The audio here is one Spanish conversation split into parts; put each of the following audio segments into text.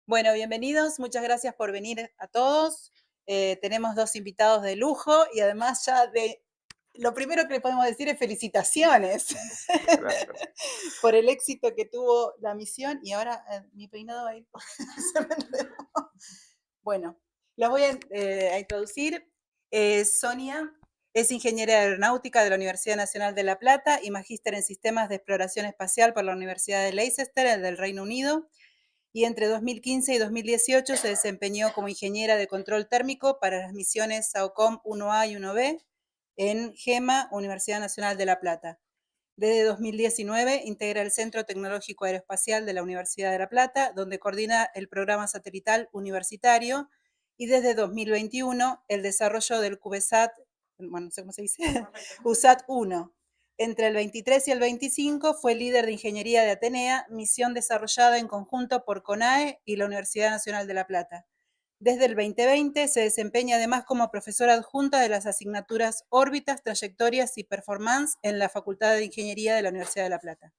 Bueno, bienvenidos, muchas gracias por venir a todos. Tenemos dos invitados de lujo y además lo primero que le podemos decir es felicitaciones Gracias. por el éxito que tuvo la misión y ahora mi peinado va a ir, se me enredó. Bueno, los voy a introducir. Sonia es ingeniera aeronáutica de la Universidad Nacional de La Plata y magíster en sistemas de exploración espacial por la Universidad de Leicester, del Reino Unido, y entre 2015 y 2018 se desempeñó como ingeniera de control térmico para las misiones SAOCOM 1A y 1B en GEMA, Universidad Nacional de La Plata. Desde 2019 integra el Centro Tecnológico Aeroespacial de la Universidad de La Plata, donde coordina el programa satelital universitario, y desde 2021 el desarrollo del CubeSat, bueno, no sé cómo se dice, USAT-1. Entre el 23 y el 25 fue líder de ingeniería de Atenea, misión desarrollada en conjunto por CONAE y la Universidad Nacional de La Plata. Desde el 2020 se desempeña además como profesora adjunta de las asignaturas Órbitas, Trayectorias y Performance en la Facultad de Ingeniería de la Universidad de La Plata.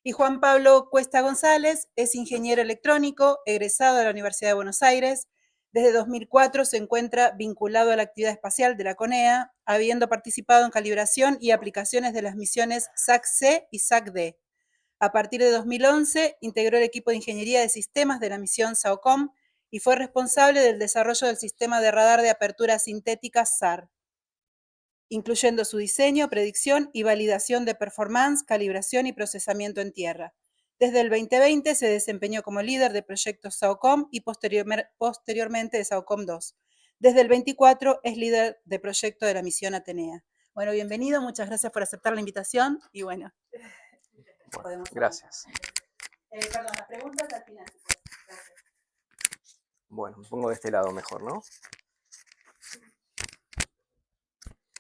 Y Juan Pablo Cuesta González es ingeniero electrónico, egresado de la Universidad de Buenos Aires. Desde 2004 se encuentra vinculado a la actividad espacial de la CONEA, habiendo participado en calibración y aplicaciones de las misiones SAC-C y SAC-D. A partir de 2011 integró el equipo de ingeniería de sistemas de la misión SAOCOM y fue responsable del desarrollo del sistema de radar de apertura sintética SAR, incluyendo su diseño, predicción y validación de performance, calibración y procesamiento en tierra. Desde el 2020 se desempeñó como líder de proyectos SAOCOM y posteriormente de SAOCOM 2. Desde el 24 es líder de proyecto de la misión Atenea. Bueno, bienvenido, muchas gracias por aceptar la invitación y bueno, Bueno, podemos arrancar. gracias. Perdón, las preguntas al final. Gracias. Bueno, me pongo de este lado mejor, ¿no?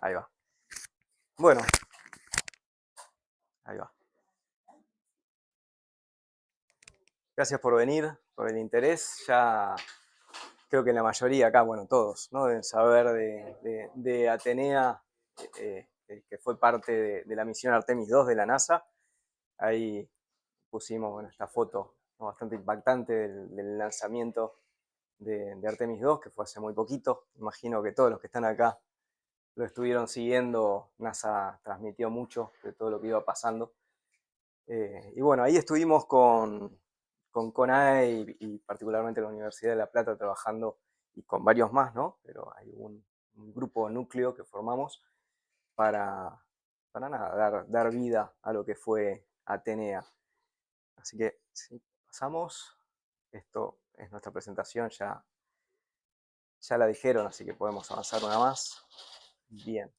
Ahí va. Bueno, ahí va. Gracias por venir, por el interés. Ya creo que la mayoría acá, bueno, todos, ¿no? Deben saber de Atenea, que fue parte de la misión Artemis 2 de la NASA. Ahí pusimos, bueno, esta foto, ¿no?, bastante impactante del lanzamiento de Artemis 2, que fue hace muy poquito. Imagino que todos los que están acá lo estuvieron siguiendo. NASA transmitió mucho de todo lo que iba pasando. Y bueno, ahí estuvimos con CONAE y particularmente la Universidad de La Plata trabajando, y con varios más, ¿no? Pero hay un grupo núcleo que formamos para, para nada, dar vida a lo que fue Atenea. Así que, si pasamos, esto es nuestra presentación, ya la dijeron, así que podemos avanzar una más. Bien.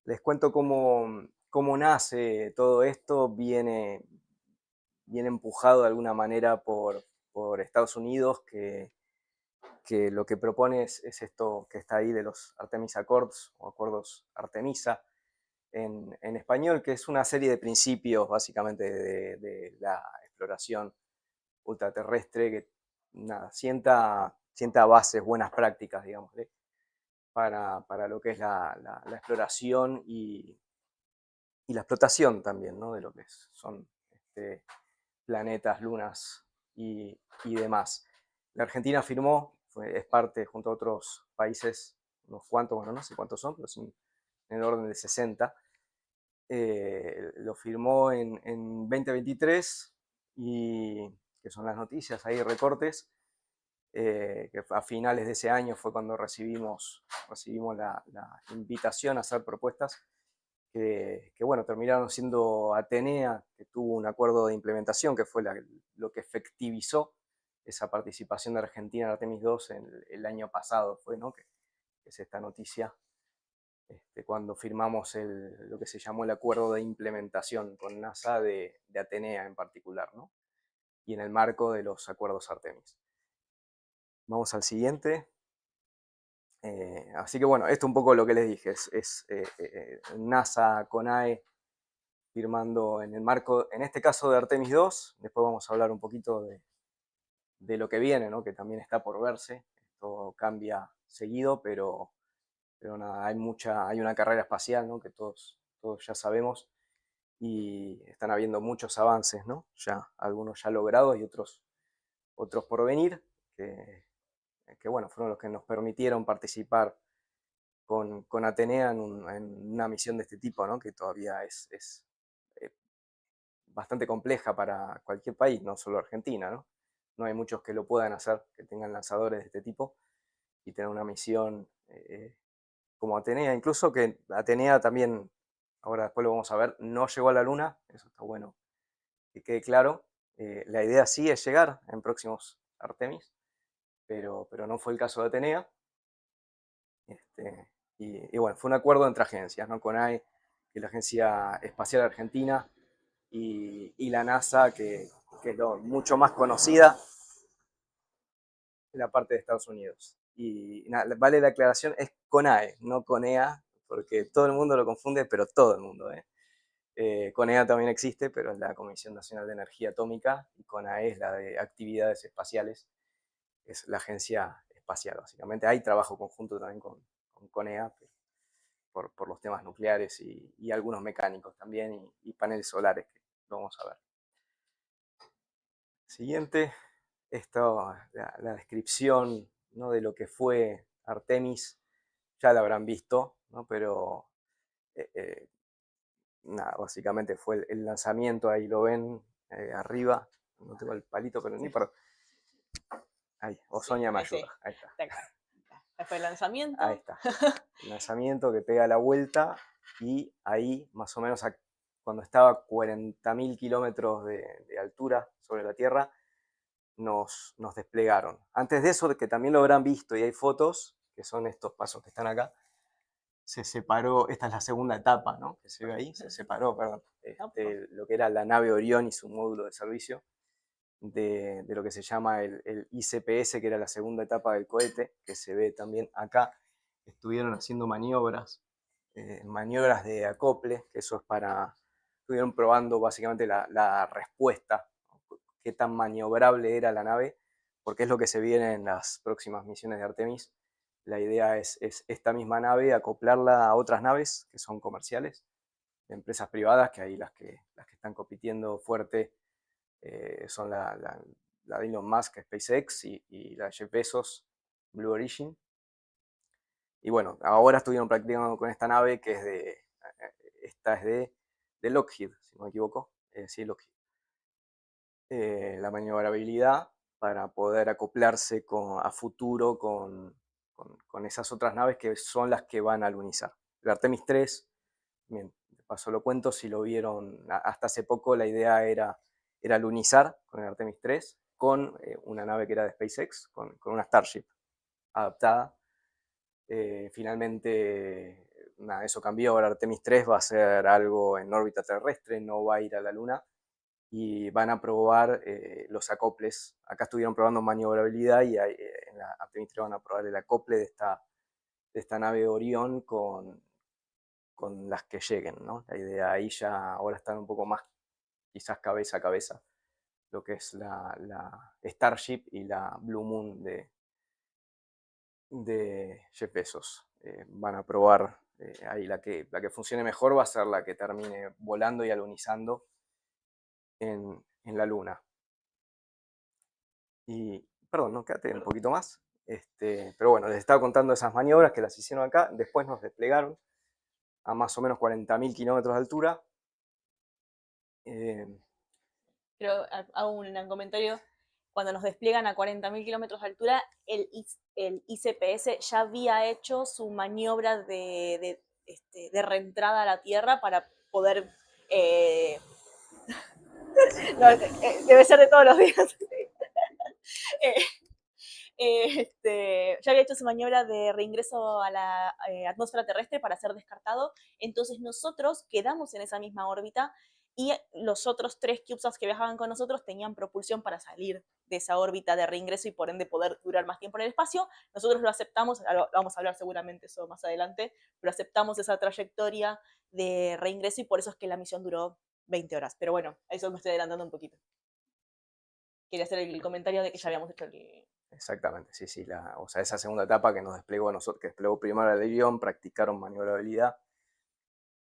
Les cuento cómo nace todo esto. Viene empujado de alguna manera por Estados Unidos, que lo que propone es esto que está ahí de los Artemis Accords o Acuerdos Artemisa en español, que es una serie de principios básicamente de la exploración ultraterrestre que nada, sienta bases, buenas prácticas, digamos, para lo que es la exploración y la explotación también, ¿no?, de lo que son planetas, lunas y demás. La Argentina firmó, es parte junto a otros países, unos cuantos, bueno, no sé cuántos son, pero son en el orden de 60. Lo firmó en 2023, y que son las noticias, ahí recortes, que a finales de ese año fue cuando recibimos la invitación a hacer propuestas que, bueno, terminaron siendo Atenea, que tuvo un acuerdo de implementación que fue lo que efectivizó esa participación de Argentina en Artemis 2 el año pasado, fue, ¿no?, que es esta noticia, cuando firmamos lo que se llamó el acuerdo de implementación con NASA de Atenea en particular, ¿no?, y en el marco de los acuerdos Artemis. Vamos al siguiente. Así que bueno, esto un poco lo que les dije, es NASA, CONAE, firmando en el marco, en este caso de Artemis 2, después vamos a hablar un poquito de lo que viene, ¿no?, que también está por verse. Esto cambia seguido, pero nada, hay una carrera espacial, ¿no?, que todos ya sabemos, y están habiendo muchos avances, ¿no?, ya, algunos ya logrados y otros otros por venir, que bueno, fueron los que nos permitieron participar con Atenea en una misión de este tipo, ¿no? Que todavía es bastante compleja para cualquier país, no solo Argentina, ¿no? No hay muchos que lo puedan hacer, que tengan lanzadores de este tipo y tener una misión como Atenea, incluso que Atenea también, ahora después lo vamos a ver, no llegó a la Luna, eso está bueno que quede claro. La idea sí es llegar en próximos Artemis, pero no fue el caso de Atenea. Y bueno, fue un acuerdo entre agencias, ¿no? CONAE, que es la Agencia Espacial Argentina, y la NASA, que es mucho más conocida en la parte de Estados Unidos. Y nada, vale la aclaración, es CONAE, no CONEA, porque todo el mundo lo confunde, pero todo el mundo. CONEA también existe, pero es la Comisión Nacional de Energía Atómica, y CONAE es la de Actividades Espaciales, es la agencia espacial, básicamente. Hay trabajo conjunto también con CONEA, por los temas nucleares y algunos mecánicos también, y paneles solares, que lo vamos a ver. Siguiente, la descripción, ¿no? De lo que fue Artemis, ya la habrán visto, ¿no? Pero nada, básicamente fue el lanzamiento, ahí lo ven arriba, no tengo el palito, pero ni por... Ahí, Osoña me ayuda, ahí está. Ahí fue el lanzamiento. Ahí está, el lanzamiento que pega la vuelta, y ahí más o menos cuando estaba a 40.000 kilómetros de altura sobre la Tierra, nos desplegaron. Antes de eso, que también lo habrán visto y hay fotos, que son estos pasos que están acá, se separó, esta es la segunda etapa, ¿no? Que se ve ahí, se separó, perdón, lo que era la nave Orión y su módulo de servicio, de lo que se llama el ICPS, que era la segunda etapa del cohete, que se ve también acá. Estuvieron haciendo maniobras de acople, que eso es estuvieron probando básicamente la respuesta, qué tan maniobrable era la nave, porque es lo que se viene en las próximas misiones de Artemis. La idea es esta misma nave acoplarla a otras naves que son comerciales, de empresas privadas, que ahí las que están compitiendo fuerte son la de Elon Musk, SpaceX, y la de Jeff Bezos, Blue Origin. Y bueno, ahora estuvieron practicando con esta nave, que esta es de Lockheed, si no me equivoco. Sí, Lockheed. La maniobrabilidad para poder acoplarse a futuro con esas otras naves que son las que van a alunizar. El Artemis 3, bien, de paso lo cuento, si lo vieron hasta hace poco, la idea era alunizar con el Artemis 3, con una nave que era de SpaceX, con una Starship adaptada. Finalmente, nada, eso cambió. Ahora Artemis 3 va a ser algo en órbita terrestre, no va a ir a la Luna, y van a probar los acoples. Acá estuvieron probando maniobrabilidad, y en la Artemis 3 van a probar el acople de esta nave Orión con las que lleguen, ¿no? La idea ahí ya ahora están un poco más, quizás cabeza a cabeza, lo que es la Starship y la Blue Moon de Jeff Bezos. Van a probar ahí la que funcione mejor, va a ser la que termine volando y alunizando en la Luna. Y, perdón, no, quédate un poquito más. Pero bueno, les estaba contando esas maniobras que las hicieron acá. Después nos desplegaron a más o menos 40.000 kilómetros de altura. Pero hago un comentario. Cuando nos despliegan a 40.000 kilómetros de altura, el ICPS ya había hecho su maniobra de reentrada a la Tierra para poder... no, debe ser de todos los días. Ya había hecho su maniobra de reingreso a la atmósfera terrestre para ser descartado. Entonces nosotros quedamos en esa misma órbita, y los otros 3 CubeSats que viajaban con nosotros tenían propulsión para salir de esa órbita de reingreso y por ende poder durar más tiempo en el espacio. Nosotros lo aceptamos, vamos a hablar seguramente eso más adelante, pero aceptamos esa trayectoria de reingreso, y por eso es que la misión duró 20 horas. Pero bueno, a eso me estoy adelantando un poquito. Quería hacer el comentario de que ya habíamos hecho el... Exactamente, sí, o sea, esa segunda etapa que nos desplegó a nosotros, que desplegó primero el avión, practicaron maniobrabilidad,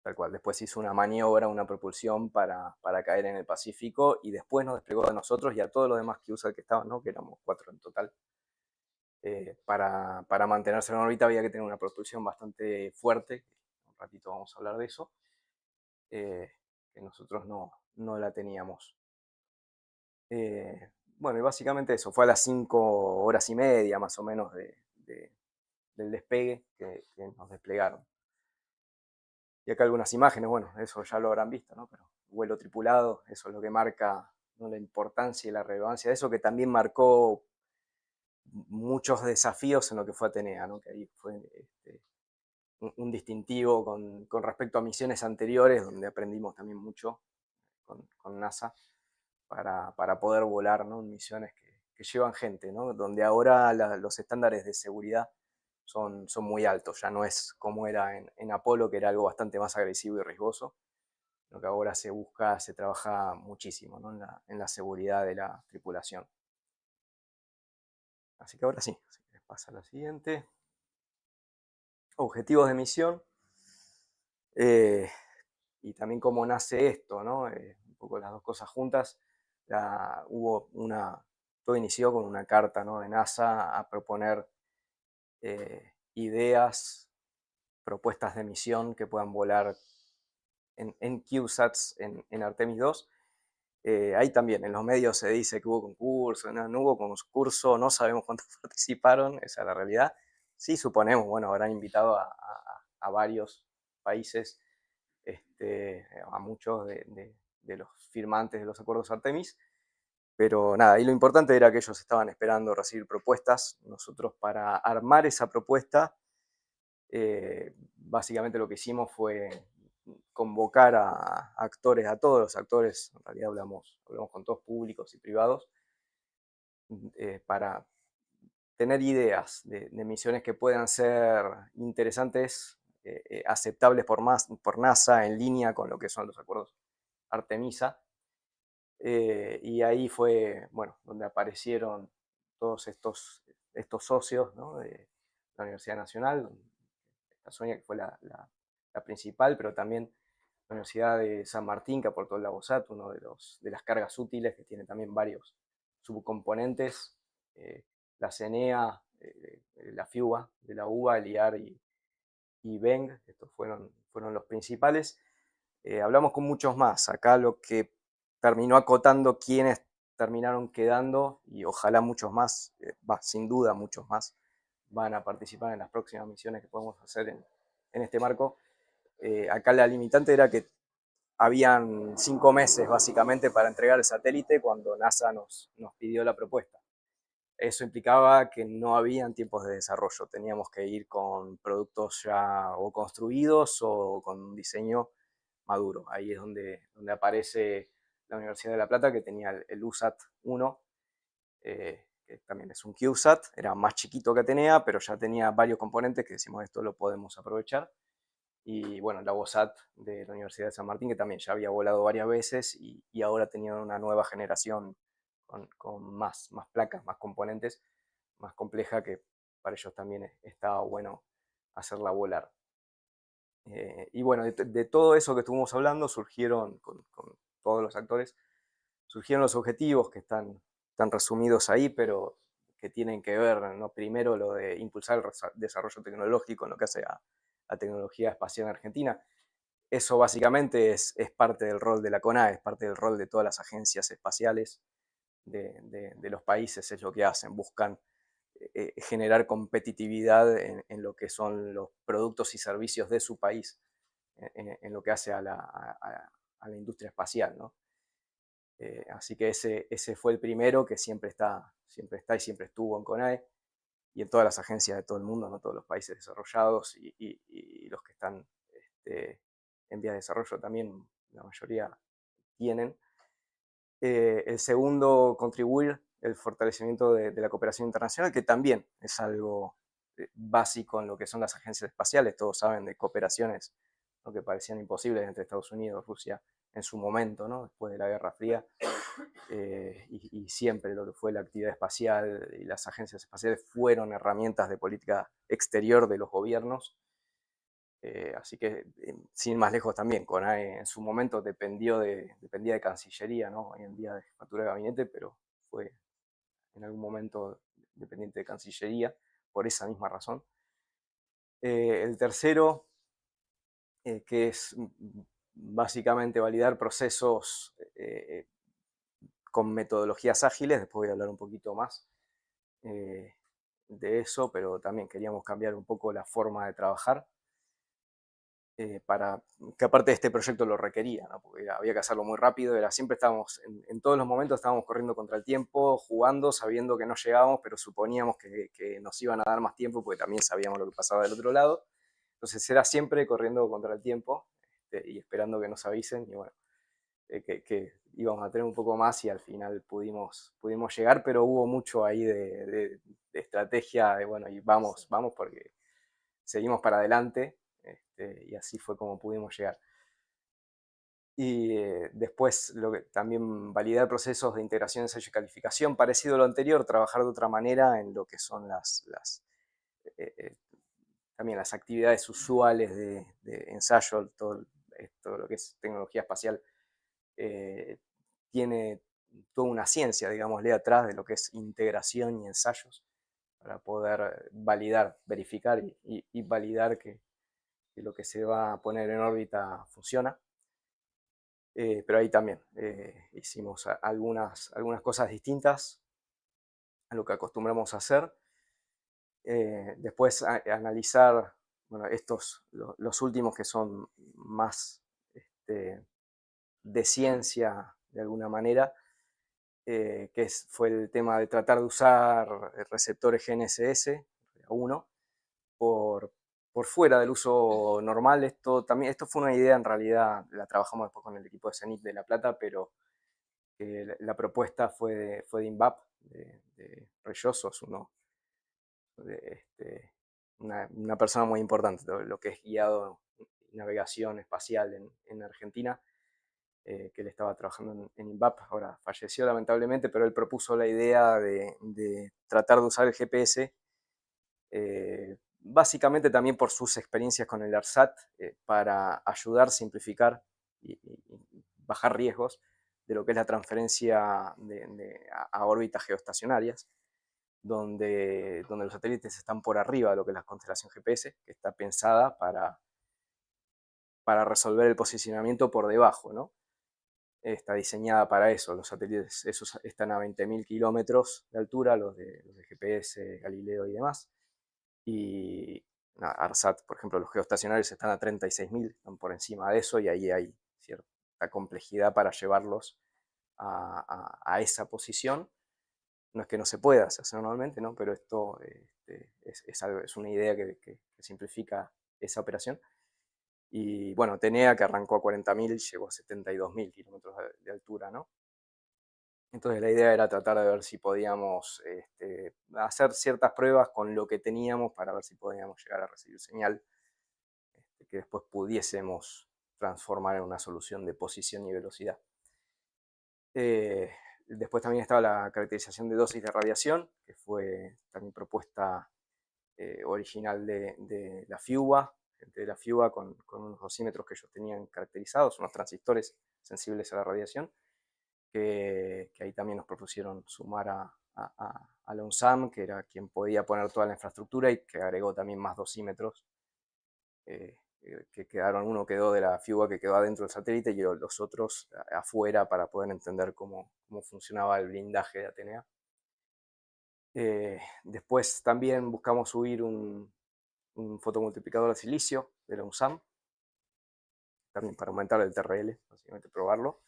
Tal cual. Después hizo una maniobra, una propulsión para caer en el Pacífico y después nos desplegó a nosotros y a todos los demás CubeSat que estaban, ¿no? Que éramos 4 en total. Para mantenerse en órbita había que tener una propulsión bastante fuerte. Un ratito vamos a hablar de eso. Que nosotros no la teníamos. Bueno, y básicamente eso. Fue a las 5 horas y media más o menos del despegue que nos desplegaron. Y acá algunas imágenes, bueno, eso ya lo habrán visto, ¿no? Pero vuelo tripulado, eso es lo que marca, ¿no? La importancia y la relevancia de eso, que también marcó muchos desafíos en lo que fue Atenea, ¿no? Que ahí fue un distintivo con respecto a misiones anteriores, donde aprendimos también mucho con NASA para poder volar, ¿no? En misiones que llevan gente, ¿no? Donde ahora los estándares de seguridad son muy altos, ya no es como era en Apolo, que era algo bastante más agresivo y riesgoso. Lo que ahora se trabaja muchísimo, ¿no? En la seguridad de la tripulación. Así que ahora sí, así que pasa a la siguiente. Objetivos de misión. Y también cómo nace esto, ¿no? Un poco las dos cosas juntas. Todo inició con una carta, ¿no? De NASA a proponer ideas, propuestas de misión que puedan volar en CubeSats en Artemis 2. Ahí también en los medios se dice que hubo concurso, no hubo concurso, no sabemos cuántos participaron, esa es la realidad. Sí, suponemos, bueno, habrán invitado a varios países, a muchos de los firmantes de los acuerdos Artemis, pero nada, y lo importante era que ellos estaban esperando recibir propuestas. Nosotros, para armar esa propuesta, básicamente lo que hicimos fue convocar a actores, a todos los actores, en realidad hablamos con todos públicos y privados, para tener ideas de misiones que puedan ser interesantes, aceptables por NASA, en línea con lo que son los acuerdos Artemisa. Y ahí fue, bueno, donde aparecieron todos estos socios, ¿no? De la Universidad Nacional, esta Sonia, que fue la principal, pero también la Universidad de San Martín, que aportó el Labosat, uno de las cargas útiles, que tiene también varios subcomponentes, la CENEA, la FIUBA de la UBA, el IAR y BENG, estos fueron los principales. Hablamos con muchos más. Acá lo que terminó acotando quiénes terminaron quedando, y ojalá muchos más, sin duda muchos más, van a participar en las próximas misiones que podemos hacer en este marco. Acá la limitante era que habían 5 meses básicamente para entregar el satélite cuando NASA nos pidió la propuesta. Eso implicaba que no habían tiempos de desarrollo, teníamos que ir con productos ya o construidos o con un diseño maduro. Ahí es donde aparece la Universidad de La Plata, que tenía el USAT-1, que también es un CubeSat, era más chiquito que Atenea, pero ya tenía varios componentes que decimos esto lo podemos aprovechar. Y bueno, la WOSAT de la Universidad de San Martín, que también ya había volado varias veces y ahora tenía una nueva generación con más placas, más componentes, más compleja, que para ellos también estaba bueno hacerla volar. Y bueno, de todo eso que estuvimos hablando surgieron, con todos los actores, surgieron los objetivos que están resumidos ahí, pero que tienen que ver, ¿no? Primero, lo de impulsar el desarrollo tecnológico en lo que hace a tecnología espacial en Argentina. Eso básicamente es parte del rol de la CONAE, es parte del rol de todas las agencias espaciales de los países, es lo que hacen, buscan generar competitividad en lo que son los productos y servicios de su país, en lo que hace a la industria espacial, ¿no? Así que ese fue el primero, que siempre está y siempre estuvo en CONAE y en todas las agencias de todo el mundo, ¿no? Todos los países desarrollados y los que están en vías de desarrollo también, la mayoría tienen. El segundo, contribuir el fortalecimiento de la cooperación internacional, que también es algo básico en lo que son las agencias espaciales. Todos saben de cooperaciones, ¿no? Que parecían imposibles entre Estados Unidos, Rusia en su momento, ¿no? Después de la Guerra Fría. Y siempre lo que fue la actividad espacial y las agencias espaciales fueron herramientas de política exterior de los gobiernos. Así que, sin más lejos también, CONAE en su momento dependía de Cancillería, ¿no? Hoy en día de jefatura de gabinete, pero fue en algún momento dependiente de Cancillería por esa misma razón. El tercero, que es básicamente validar procesos con metodologías ágiles, después voy a hablar un poquito más de eso, pero también queríamos cambiar un poco la forma de trabajar. Para que aparte de este proyecto lo requería, ¿no? Porque había que hacerlo muy rápido, siempre estábamos, en todos los momentos estábamos corriendo contra el tiempo, jugando, sabiendo que no llegábamos, pero suponíamos que nos iban a dar más tiempo, porque también sabíamos lo que pasaba del otro lado. Entonces era siempre corriendo contra el tiempo y esperando que nos avisen, y bueno, que íbamos a tener un poco más y al final pudimos llegar, pero hubo mucho ahí de estrategia, de bueno, y vamos porque seguimos para adelante. Y así fue como pudimos llegar. Y después también validar procesos de integración, ensayo y calificación, parecido a lo anterior, trabajar de otra manera en lo que son también las actividades usuales de ensayo, todo lo que es tecnología espacial, tiene toda una ciencia, digámosle, atrás de lo que es integración y ensayos, para poder validar, verificar y validar que lo que se va a poner en órbita funciona. Pero ahí también hicimos algunas cosas distintas a lo que acostumbramos a hacer. Después analizar, bueno, los últimos que son más de ciencia de alguna manera, fue el tema de tratar de usar receptores GNSS, A1, por fuera del uso normal. Esto fue una idea, en realidad la trabajamos después con el equipo de CENIT de La Plata, pero la propuesta fue de INVAP, de Reyoso, una persona muy importante, lo que es guiado navegación espacial en Argentina, que él estaba trabajando en INVAP, ahora falleció lamentablemente, pero él propuso la idea de tratar de usar el GPS, básicamente también por sus experiencias con el ARSAT, para ayudar, simplificar y bajar riesgos de lo que es la transferencia a órbitas geoestacionarias, donde los satélites están por arriba de lo que es la constelación GPS, que está pensada para resolver el posicionamiento por debajo, ¿no? Está diseñada para eso. Los satélites esos están a 20.000 kilómetros de altura, los de GPS, Galileo y demás. Y ARSAT, por ejemplo, los geoestacionarios están a 36.000, están por encima de eso, y ahí hay cierta complejidad para llevarlos a esa posición. No es que no se pueda hacer normalmente, ¿no? Pero esto es una idea que simplifica esa operación. Y bueno, Tenea, que arrancó a 40.000, llegó a 72.000 kilómetros de altura, ¿no? Entonces la idea era tratar de ver si podíamos hacer ciertas pruebas con lo que teníamos para ver si podíamos llegar a recibir señal que después pudiésemos transformar en una solución de posición y velocidad. Después también estaba la caracterización de dosis de radiación, que fue también propuesta original de la FIUBA, gente de la FIUBA con unos dosímetros que ellos tenían caracterizados, unos transistores sensibles a la radiación, que ahí también nos propusieron sumar a la UNSAM, que era quien podía poner toda la infraestructura, y que agregó también más dosímetros que quedaron. Uno quedó de la FIUBA, que quedó adentro del satélite, y los otros afuera, para poder entender cómo funcionaba el blindaje de Atenea. Después también buscamos subir un fotomultiplicador de silicio de la UNSAM, también para aumentar el TRL, básicamente probarlo,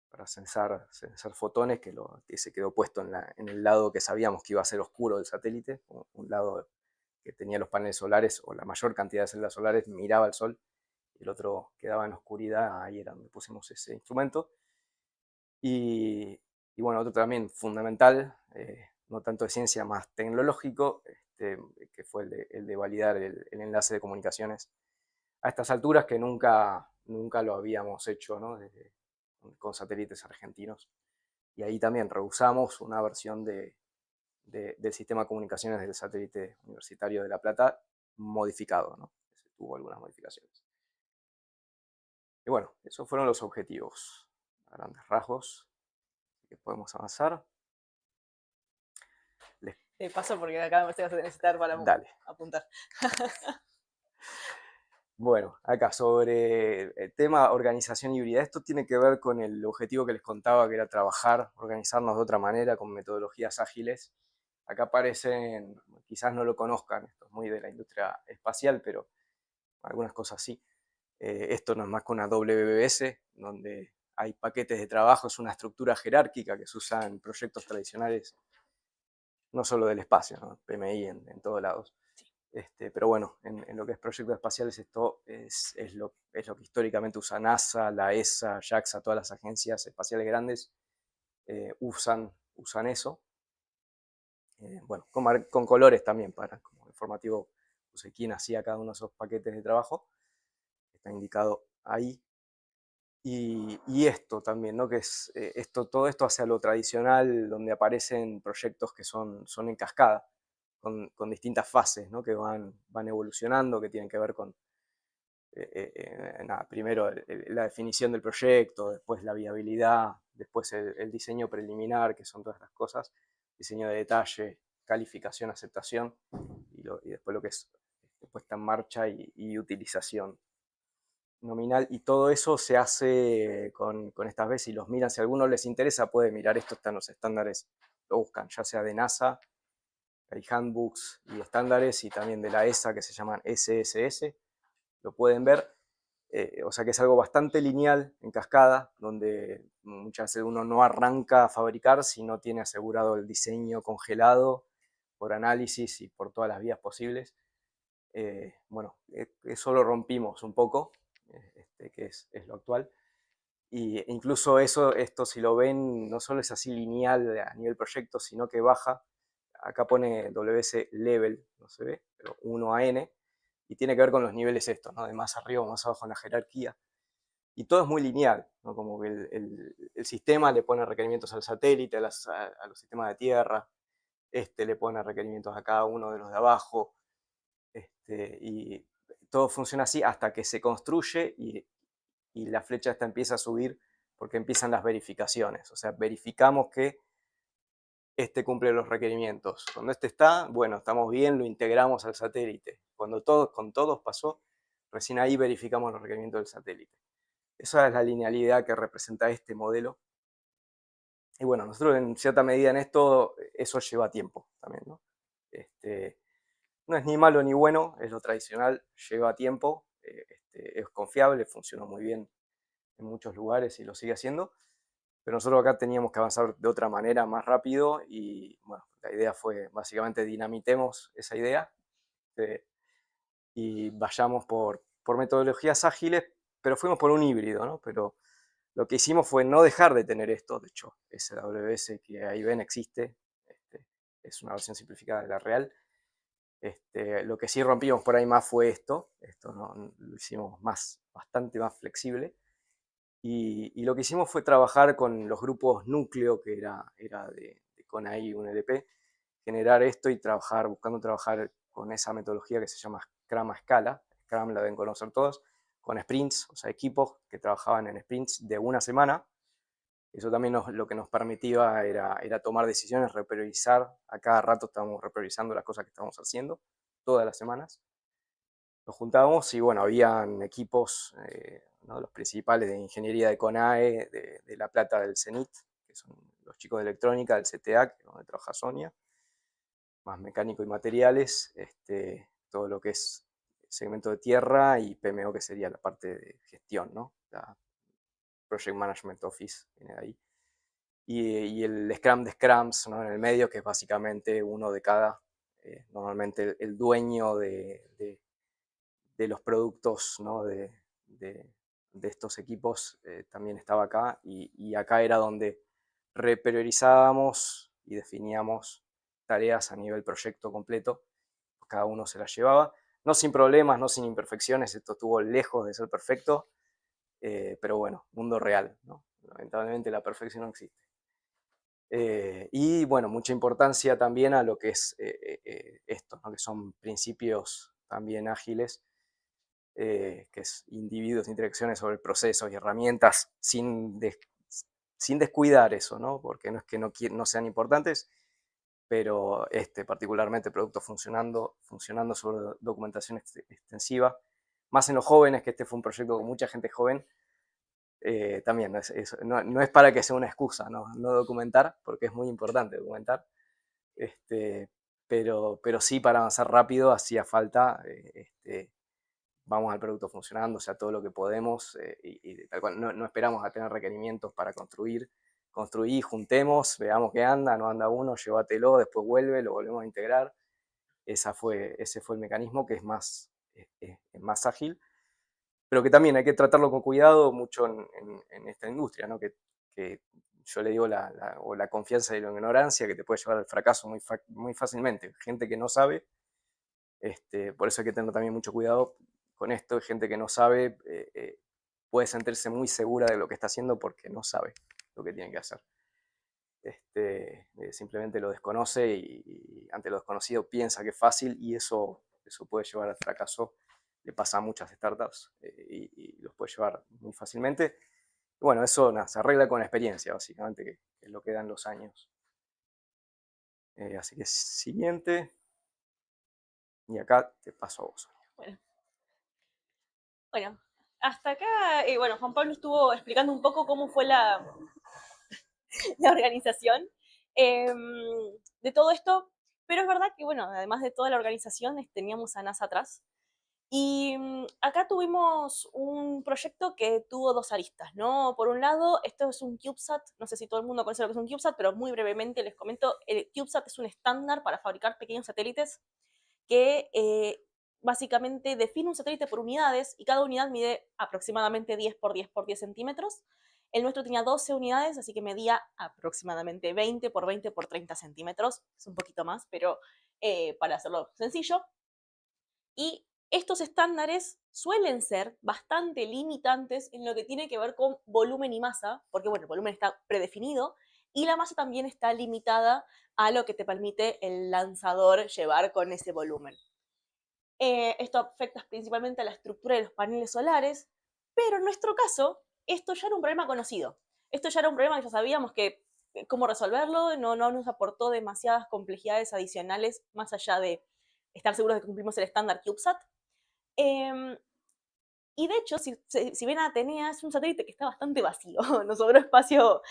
para censar fotones, que se quedó puesto en el lado que sabíamos que iba a ser oscuro del satélite, un lado que tenía los paneles solares, o la mayor cantidad de celdas solares miraba al sol, y el otro quedaba en oscuridad. Ahí era donde pusimos ese instrumento. Y bueno, otro también fundamental, no tanto de ciencia, más tecnológico, que fue el de validar el enlace de comunicaciones a estas alturas, que nunca lo habíamos hecho, ¿no? Con satélites argentinos. Y ahí también rehusamos una versión del sistema de comunicaciones del satélite universitario de La Plata modificado, ¿no? tuvo algunas modificaciones. Y bueno, esos fueron los objetivos a grandes rasgos. Así que podemos avanzar. Te paso porque acá me vas a necesitar para Dale. apuntar. Bueno, acá sobre el tema organización híbrida. Esto tiene que ver con el objetivo que les contaba, que era trabajar, organizarnos de otra manera, con metodologías ágiles. Acá aparecen, quizás no lo conozcan, esto es muy de la industria espacial, pero algunas cosas sí. Esto no es más que una WBS, donde hay paquetes de trabajo, es una estructura jerárquica que se usa en proyectos tradicionales, no solo del espacio, ¿no? PMI en todos lados. Pero bueno, en lo que es proyectos espaciales, esto es lo que históricamente usa NASA, la ESA, JAXA, todas las agencias espaciales grandes usan eso. Bueno, con colores también, para como informativo, puse quién hacía cada uno de esos paquetes de trabajo, está indicado ahí. Y esto también, ¿no? Que es todo esto hacia lo tradicional, donde aparecen proyectos que son en cascada, con distintas fases, ¿no? Que van evolucionando, que tienen que ver con, nada, primero la definición del proyecto, después la viabilidad, después el diseño preliminar, que son todas las cosas, diseño de detalle, calificación, aceptación, y después lo que es puesta en marcha y utilización nominal, y todo eso se hace con estas veces, y los miran, si a alguno les interesa puede mirar, esto están los estándares, lo buscan, ya sea de NASA, hay handbooks y estándares, y también de la ESA que se llaman SSS, lo pueden ver, o sea que es algo bastante lineal, en cascada, donde muchas veces uno no arranca a fabricar si no tiene asegurado el diseño congelado por análisis y por todas las vías posibles. Bueno, eso lo rompimos un poco, que es lo actual. Y incluso esto si lo ven, no solo es así lineal a nivel proyecto, sino que baja. Acá pone WS Level, no se ve, pero 1 a N, y tiene que ver con los niveles estos, ¿no? De más arriba o más abajo en la jerarquía. Y todo es muy lineal, ¿no? Como que el sistema le pone requerimientos al satélite, a los sistemas de tierra, le pone requerimientos a cada uno de los de abajo, y todo funciona así hasta que se construye y la flecha esta empieza a subir porque empiezan las verificaciones. O sea, verificamos que cumple los requerimientos. Cuando está, bueno, estamos bien, lo integramos al satélite. Cuando con todos pasó, recién ahí verificamos los requerimientos del satélite. Esa es la linealidad que representa este modelo. Y bueno, nosotros en cierta medida en esto, eso lleva tiempo también, ¿no? No es ni malo ni bueno, es lo tradicional, lleva tiempo, es confiable, funcionó muy bien en muchos lugares y lo sigue haciendo, pero nosotros acá teníamos que avanzar de otra manera, más rápido, y bueno, la idea fue básicamente dinamitemos esa idea y vayamos por metodologías ágiles, pero fuimos por un híbrido, ¿no? Pero lo que hicimos fue no dejar de tener esto, de hecho, SWS que ahí ven existe, es una versión simplificada de la real. Lo que sí rompimos por ahí más fue esto no, lo hicimos bastante más flexible, y lo que hicimos fue trabajar con los grupos núcleo, que era de CONAI y UNLP, generar esto y buscando trabajar con esa metodología que se llama Scrum a escala. Scrum la deben conocer todos, con sprints, o sea, equipos que trabajaban en sprints de una semana. Eso también lo que nos permitía era tomar decisiones, repriorizar. A cada rato estábamos repriorizando las cosas que estábamos haciendo, todas las semanas. Nos juntábamos y bueno, habían equipos, ¿no? Los principales de ingeniería de CONAE, de La Plata, del CENIT, que son los chicos de electrónica, del CTA, que es donde trabaja Sonia, más mecánico y materiales, todo lo que es segmento de tierra, y PMO, que sería la parte de gestión, ¿no? La Project Management Office viene de ahí. Y el Scrum de Scrums, ¿no? En el medio, que es básicamente uno de cada, normalmente el dueño de los productos, ¿no? de estos equipos, también estaba acá, y acá era donde repriorizábamos y definíamos tareas a nivel proyecto completo, cada uno se las llevaba, no sin problemas, no sin imperfecciones, esto estuvo lejos de ser perfecto, pero bueno, mundo real, ¿no? Lamentablemente la perfección no existe. Y bueno, mucha importancia también a lo que es esto, ¿no? Que son principios también ágiles, que es individuos, interacciones sobre procesos y herramientas sin descuidar eso, ¿no? Porque no es que no sean importantes, pero particularmente productos funcionando sobre documentación extensiva, más en los jóvenes, que este fue un proyecto con mucha gente joven, también no es para que sea una excusa, ¿no? No documentar, porque es muy importante documentar, pero sí para avanzar rápido hacía falta, vamos al producto funcionando, o sea, todo lo que podemos, y tal cual, no esperamos a tener requerimientos para construir, juntemos, veamos qué anda, no anda uno, llévatelo, después vuelve, lo volvemos a integrar. Ese fue el mecanismo, que es más ágil, pero que también hay que tratarlo con cuidado mucho en esta industria, ¿no? Que yo le digo la confianza y la ignorancia, que te puede llevar al fracaso muy fácilmente. Gente que no sabe, por eso hay que tener también mucho cuidado con esto. Gente que no sabe puede sentirse muy segura de lo que está haciendo porque no sabe lo que tiene que hacer. Simplemente lo desconoce y ante lo desconocido piensa que es fácil, y eso puede llevar al fracaso. Le pasa a muchas startups y los puede llevar muy fácilmente. Bueno, eso se arregla con la experiencia, básicamente, que es lo que dan los años. Así que siguiente. Y acá te paso a vos. Bueno, hasta acá, bueno, Juan Pablo estuvo explicando un poco cómo fue la organización de todo esto, pero es verdad que, bueno, además de toda la organización, teníamos a NASA atrás. Y acá tuvimos un proyecto que tuvo dos aristas, ¿no? Por un lado, esto es un CubeSat, no sé si todo el mundo conoce lo que es un CubeSat, pero muy brevemente les comento, el CubeSat es un estándar para fabricar pequeños satélites que básicamente define un satélite por unidades, y cada unidad mide aproximadamente 10 por 10 por 10 centímetros. El nuestro tenía 12 unidades, así que medía aproximadamente 20 por 20 por 30 centímetros, es un poquito más, pero para hacerlo sencillo. Y estos estándares suelen ser bastante limitantes en lo que tiene que ver con volumen y masa, porque bueno, el volumen está predefinido y la masa también está limitada a lo que te permite el lanzador llevar con ese volumen. Esto afecta principalmente a la estructura de los paneles solares, pero en nuestro caso, esto ya era un problema conocido. Esto ya era un problema que ya sabíamos que cómo resolverlo, no nos aportó demasiadas complejidades adicionales más allá de estar seguros de que cumplimos el estándar CubeSat. Y de hecho, si ven a Atenea, es un satélite que está bastante vacío. Nos sobró espacio,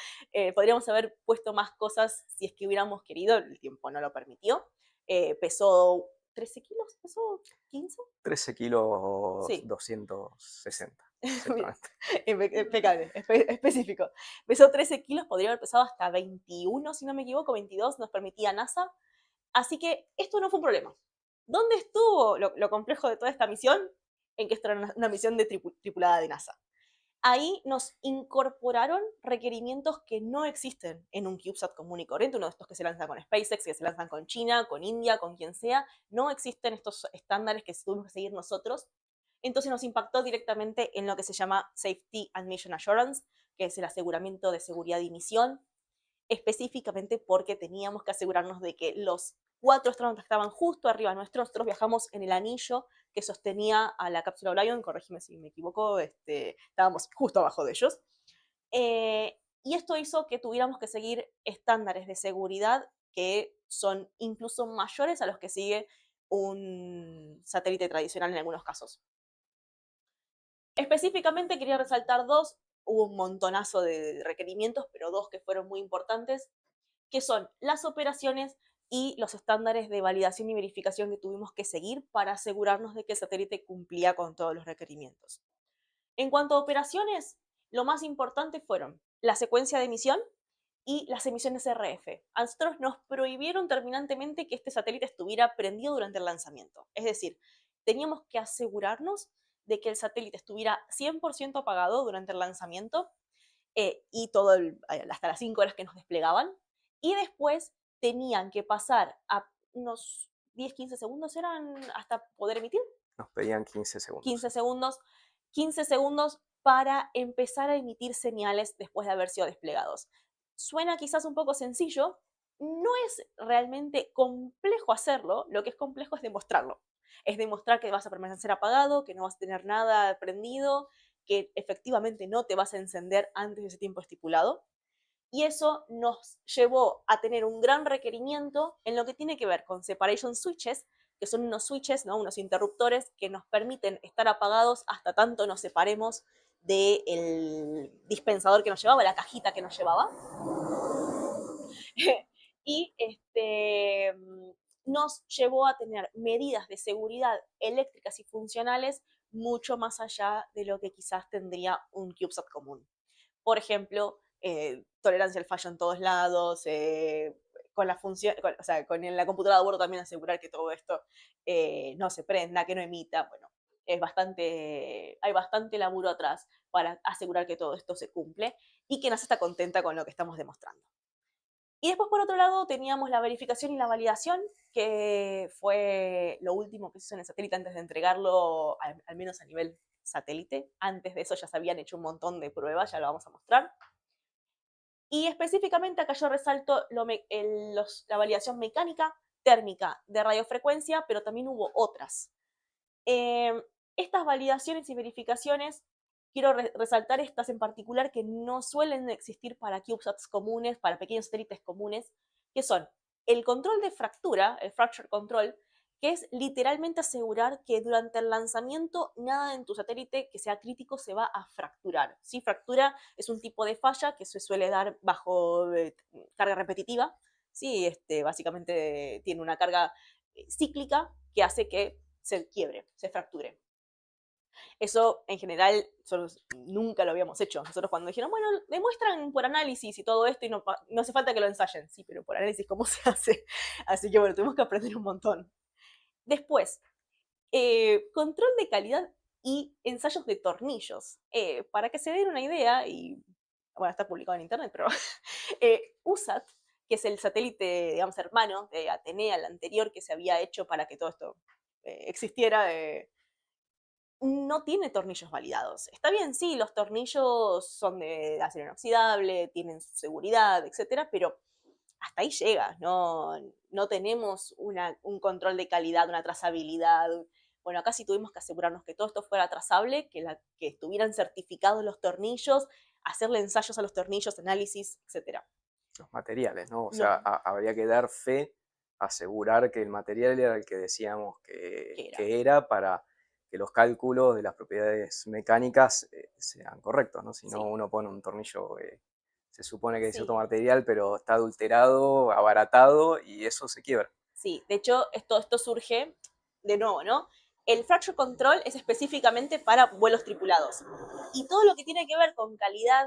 podríamos haber puesto más cosas si es que hubiéramos querido, el tiempo no lo permitió. Pesó 13 kilos, pesó 15. 13 kilos, Sí. 260. Impecable, específico. Pesó 13 kilos, podría haber pesado hasta 21, si no me equivoco, 22, nos permitía NASA. Así que esto no fue un problema. ¿Dónde estuvo lo complejo de toda esta misión? En que esta era una misión tripulada de NASA. Ahí nos incorporaron requerimientos que no existen en un CubeSat común y corriente, uno de estos que se lanza con SpaceX, que se lanzan con China, con India, con quien sea. No existen estos estándares que tuvimos que seguir nosotros. Entonces nos impactó directamente en lo que se llama Safety and Mission Assurance, que es el aseguramiento de seguridad y misión, específicamente porque teníamos que asegurarnos de que los 4 astronautas que estaban justo arriba nuestro, nosotros viajamos en el anillo que sostenía a la cápsula Orion, corrígeme si me equivoco, estábamos justo abajo de ellos. Y esto hizo que tuviéramos que seguir estándares de seguridad que son incluso mayores a los que sigue un satélite tradicional en algunos casos. Específicamente quería resaltar dos, hubo un montonazo de requerimientos, pero dos que fueron muy importantes, que son las operaciones y los estándares de validación y verificación que tuvimos que seguir para asegurarnos de que el satélite cumplía con todos los requerimientos. En cuanto a operaciones, lo más importante fueron la secuencia de emisión y las emisiones RF. A nosotros nos prohibieron terminantemente que este satélite estuviera prendido durante el lanzamiento. Es decir, teníamos que asegurarnos de que el satélite estuviera 100% apagado durante el lanzamiento y hasta las 5 horas que nos desplegaban. Y después tenían que pasar a unos 10-15 segundos, ¿eran hasta poder emitir? Nos pedían 15 segundos. 15 segundos para empezar a emitir señales después de haber sido desplegados. Suena quizás un poco sencillo, no es realmente complejo hacerlo, lo que es complejo es demostrarlo. Es demostrar que vas a permanecer apagado, que no vas a tener nada prendido, que efectivamente no te vas a encender antes de ese tiempo estipulado. Y eso nos llevó a tener un gran requerimiento en lo que tiene que ver con separation switches, que son unos switches, ¿no? Unos interruptores que nos permiten estar apagados hasta tanto nos separemos del dispensador que nos llevaba, la cajita que nos llevaba. Y nos llevó a tener medidas de seguridad eléctricas y funcionales mucho más allá de lo que quizás tendría un CubeSat común. Por ejemplo, tolerancia al fallo en todos lados, con la función, o sea, con la computadora de bordo también asegurar que todo esto no se prenda, que no emita. Bueno, hay bastante laburo atrás para asegurar que todo esto se cumple y que NASA está contenta con lo que estamos demostrando. Y después, por otro lado, teníamos la verificación y la validación, que fue lo último que se hizo en el satélite antes de entregarlo, al menos a nivel satélite. Antes de eso ya se habían hecho un montón de pruebas, ya lo vamos a mostrar. Y específicamente acá yo resalto la validación mecánica, térmica, de radiofrecuencia, pero también hubo otras. Estas validaciones y verificaciones, quiero resaltar estas en particular que no suelen existir para CubeSats comunes, para pequeños satélites comunes, que son el control de fractura, el fracture control, que es literalmente asegurar que durante el lanzamiento nada en tu satélite que sea crítico se va a fracturar. ¿Sí? Fractura es un tipo de falla que se suele dar bajo carga repetitiva. ¿Sí? Básicamente tiene una carga cíclica que hace que se quiebre, se fracture. Eso, en general, nosotros nunca lo habíamos hecho. Nosotros cuando dijeron, bueno, demuestran por análisis y todo esto y no hace falta que lo ensayen. Sí, pero por análisis, ¿cómo se hace? Así que, bueno, tuvimos que aprender un montón. Después, control de calidad y ensayos de tornillos. Para que se den una idea, y bueno, está publicado en internet, pero USAT, que es el satélite, digamos, hermano de Atenea, el anterior que se había hecho para que todo esto existiera, no tiene tornillos validados. Está bien, sí, los tornillos son de acero inoxidable, tienen su seguridad, etcétera, pero hasta ahí llega. No tenemos un control de calidad, una trazabilidad. Bueno, acá sí tuvimos que asegurarnos que todo esto fuera trazable, que estuvieran certificados los tornillos, hacerle ensayos a los tornillos, análisis, etcétera. Los materiales, ¿no? O sea, habría que dar fe, asegurar que el material era el que decíamos que era para que los cálculos de las propiedades mecánicas sean correctos, ¿no? Si no, uno pone un tornillo, se supone que es cierto material, pero está adulterado, abaratado y eso se quiebra. Sí, de hecho, esto surge de nuevo, ¿no? El fracture control es específicamente para vuelos tripulados. Y todo lo que tiene que ver con calidad,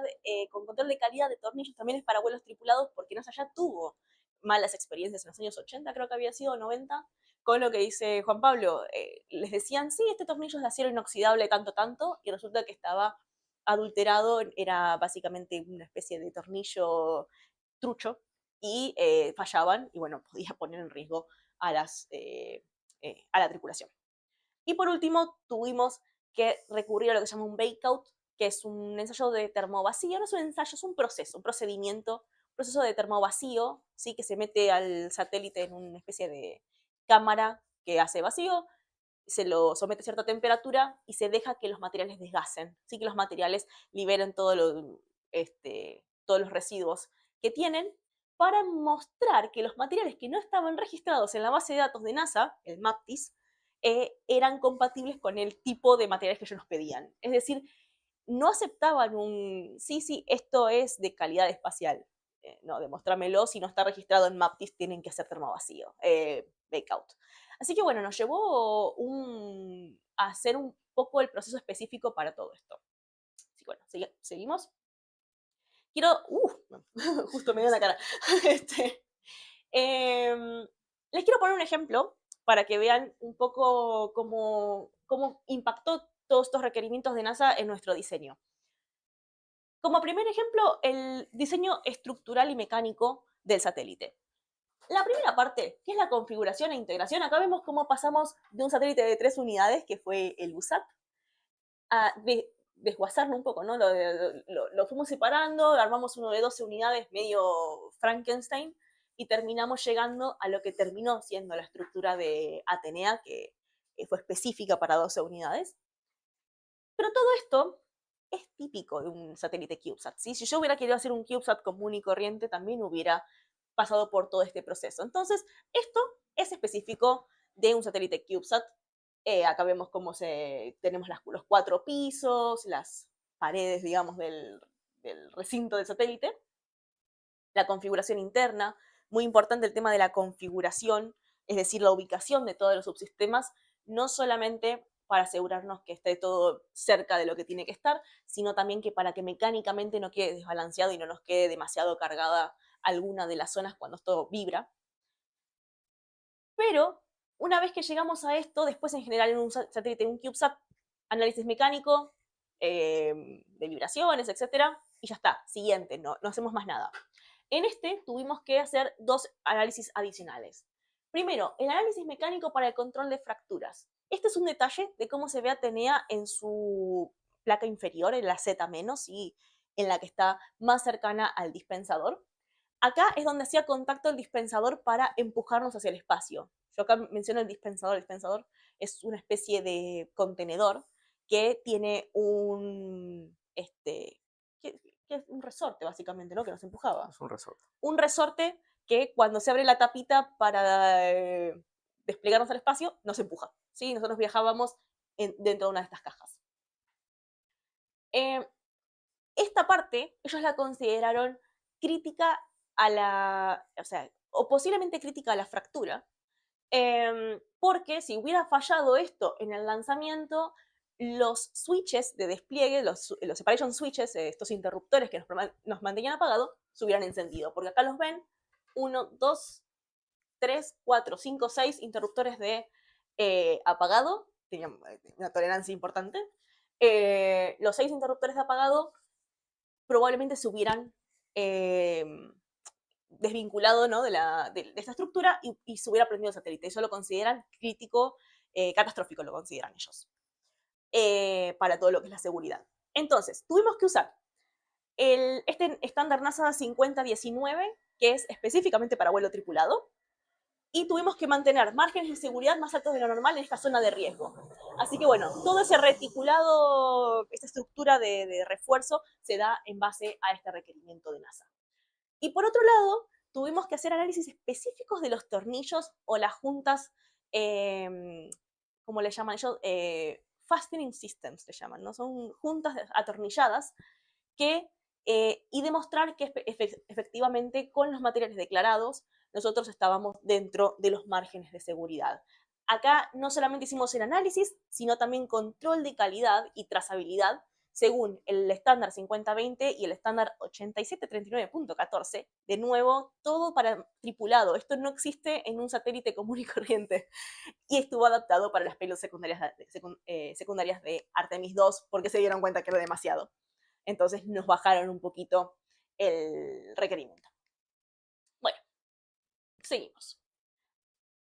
con control de calidad de tornillos también es para vuelos tripulados, porque NASA ya tuvo malas experiencias en los años 80, creo que había sido, 90, con lo que dice Juan Pablo. Les decían, sí, este tornillo es de acero inoxidable tanto, y resulta que estaba adulterado, era básicamente una especie de tornillo trucho, y fallaban, y bueno, podía poner en riesgo a la tripulación. Y por último, tuvimos que recurrir a lo que se llama un bake-out, que es un ensayo de termovacío. No es un ensayo, es un proceso, un proceso de termovacío, ¿sí? Que se mete al satélite en una especie de cámara que hace vacío, se lo somete a cierta temperatura y se deja que los materiales desgasen, ¿sí? Que los materiales liberen todos los residuos que tienen, para mostrar que los materiales que no estaban registrados en la base de datos de NASA, el MAPTIS, eran compatibles con el tipo de materiales que ellos nos pedían. Es decir, no aceptaban sí, esto es de calidad espacial. No, demostrámelo, si no está registrado en MAPTIS tienen que hacer termovacío, bake-out. Así que bueno, nos llevó a hacer un poco el proceso específico para todo esto. Así que bueno, seguimos. Quiero, justo me dio la cara. Les quiero poner un ejemplo para que vean un poco cómo impactó todos estos requerimientos de NASA en nuestro diseño. Como primer ejemplo, el diseño estructural y mecánico del satélite. La primera parte, que es la configuración e integración, acá vemos cómo pasamos de un satélite de 3 unidades, que fue el USAT, a desguazarlo un poco, ¿no? Lo fuimos separando, armamos uno de 12 unidades medio Frankenstein, y terminamos llegando a lo que terminó siendo la estructura de Atenea, que fue específica para 12 unidades. Pero todo esto es típico de un satélite CubeSat, ¿sí? Si yo hubiera querido hacer un CubeSat común y corriente, también hubiera pasado por todo este proceso. Entonces, esto es específico de un satélite CubeSat. Acá vemos cómo tenemos los 4 pisos, las paredes, digamos, del recinto del satélite. La configuración interna, muy importante el tema de la configuración, es decir, la ubicación de todos los subsistemas, no solamente para asegurarnos que esté todo cerca de lo que tiene que estar, sino también que para que mecánicamente no quede desbalanceado y no nos quede demasiado cargada alguna de las zonas cuando esto vibra. Pero una vez que llegamos a esto, después en general en un satélite, en un CubeSat, análisis mecánico, de vibraciones, etcétera, y ya está, siguiente, no hacemos más nada. En este tuvimos que hacer 2 análisis adicionales. Primero, el análisis mecánico para el control de fracturas. Este es un detalle de cómo se ve Atenea en su placa inferior, en la Z-, y en la que está más cercana al dispensador. Acá es donde hacía contacto el dispensador para empujarnos hacia el espacio. Yo acá menciono el dispensador. El dispensador es una especie de contenedor que tiene que es un resorte, básicamente, ¿no? Que nos empujaba. Es un resorte. Un resorte que cuando se abre la tapita para desplegarnos al espacio, nos empuja, ¿sí? Nosotros viajábamos dentro de una de estas cajas. Esta parte, ellos la consideraron crítica o posiblemente crítica a la fractura, porque si hubiera fallado esto en el lanzamiento, los switches de despliegue, los separation switches, estos interruptores que nos mantenían apagados, se hubieran encendido. Porque acá los ven, 1, 2, 3, 4, 5, 6 interruptores de apagado, tenían una tolerancia importante. Los 6 interruptores de apagado probablemente se hubieran desvinculado, ¿no? de esta estructura y se hubiera prendido el satélite. Eso lo consideran crítico, catastrófico lo consideran ellos, para todo lo que es la seguridad. Entonces, tuvimos que usar este estándar NASA 5019, que es específicamente para vuelo tripulado, y tuvimos que mantener márgenes de seguridad más altos de lo normal en esta zona de riesgo. Así que bueno, todo ese reticulado, esta estructura de refuerzo se da en base a este requerimiento de NASA. Y por otro lado, tuvimos que hacer análisis específicos de los tornillos o las juntas, ¿cómo le llaman ellos? Fastening systems le llaman, ¿no? Son juntas atornilladas y demostrar que efectivamente con los materiales declarados nosotros estábamos dentro de los márgenes de seguridad. Acá no solamente hicimos el análisis, sino también control de calidad y trazabilidad según el estándar 5020 y el estándar 8739.14. De nuevo, todo para tripulado. Esto no existe en un satélite común y corriente. Y estuvo adaptado para las payloads secundarias de Artemis II porque se dieron cuenta que era demasiado. Entonces nos bajaron un poquito el requerimiento. Bueno, seguimos.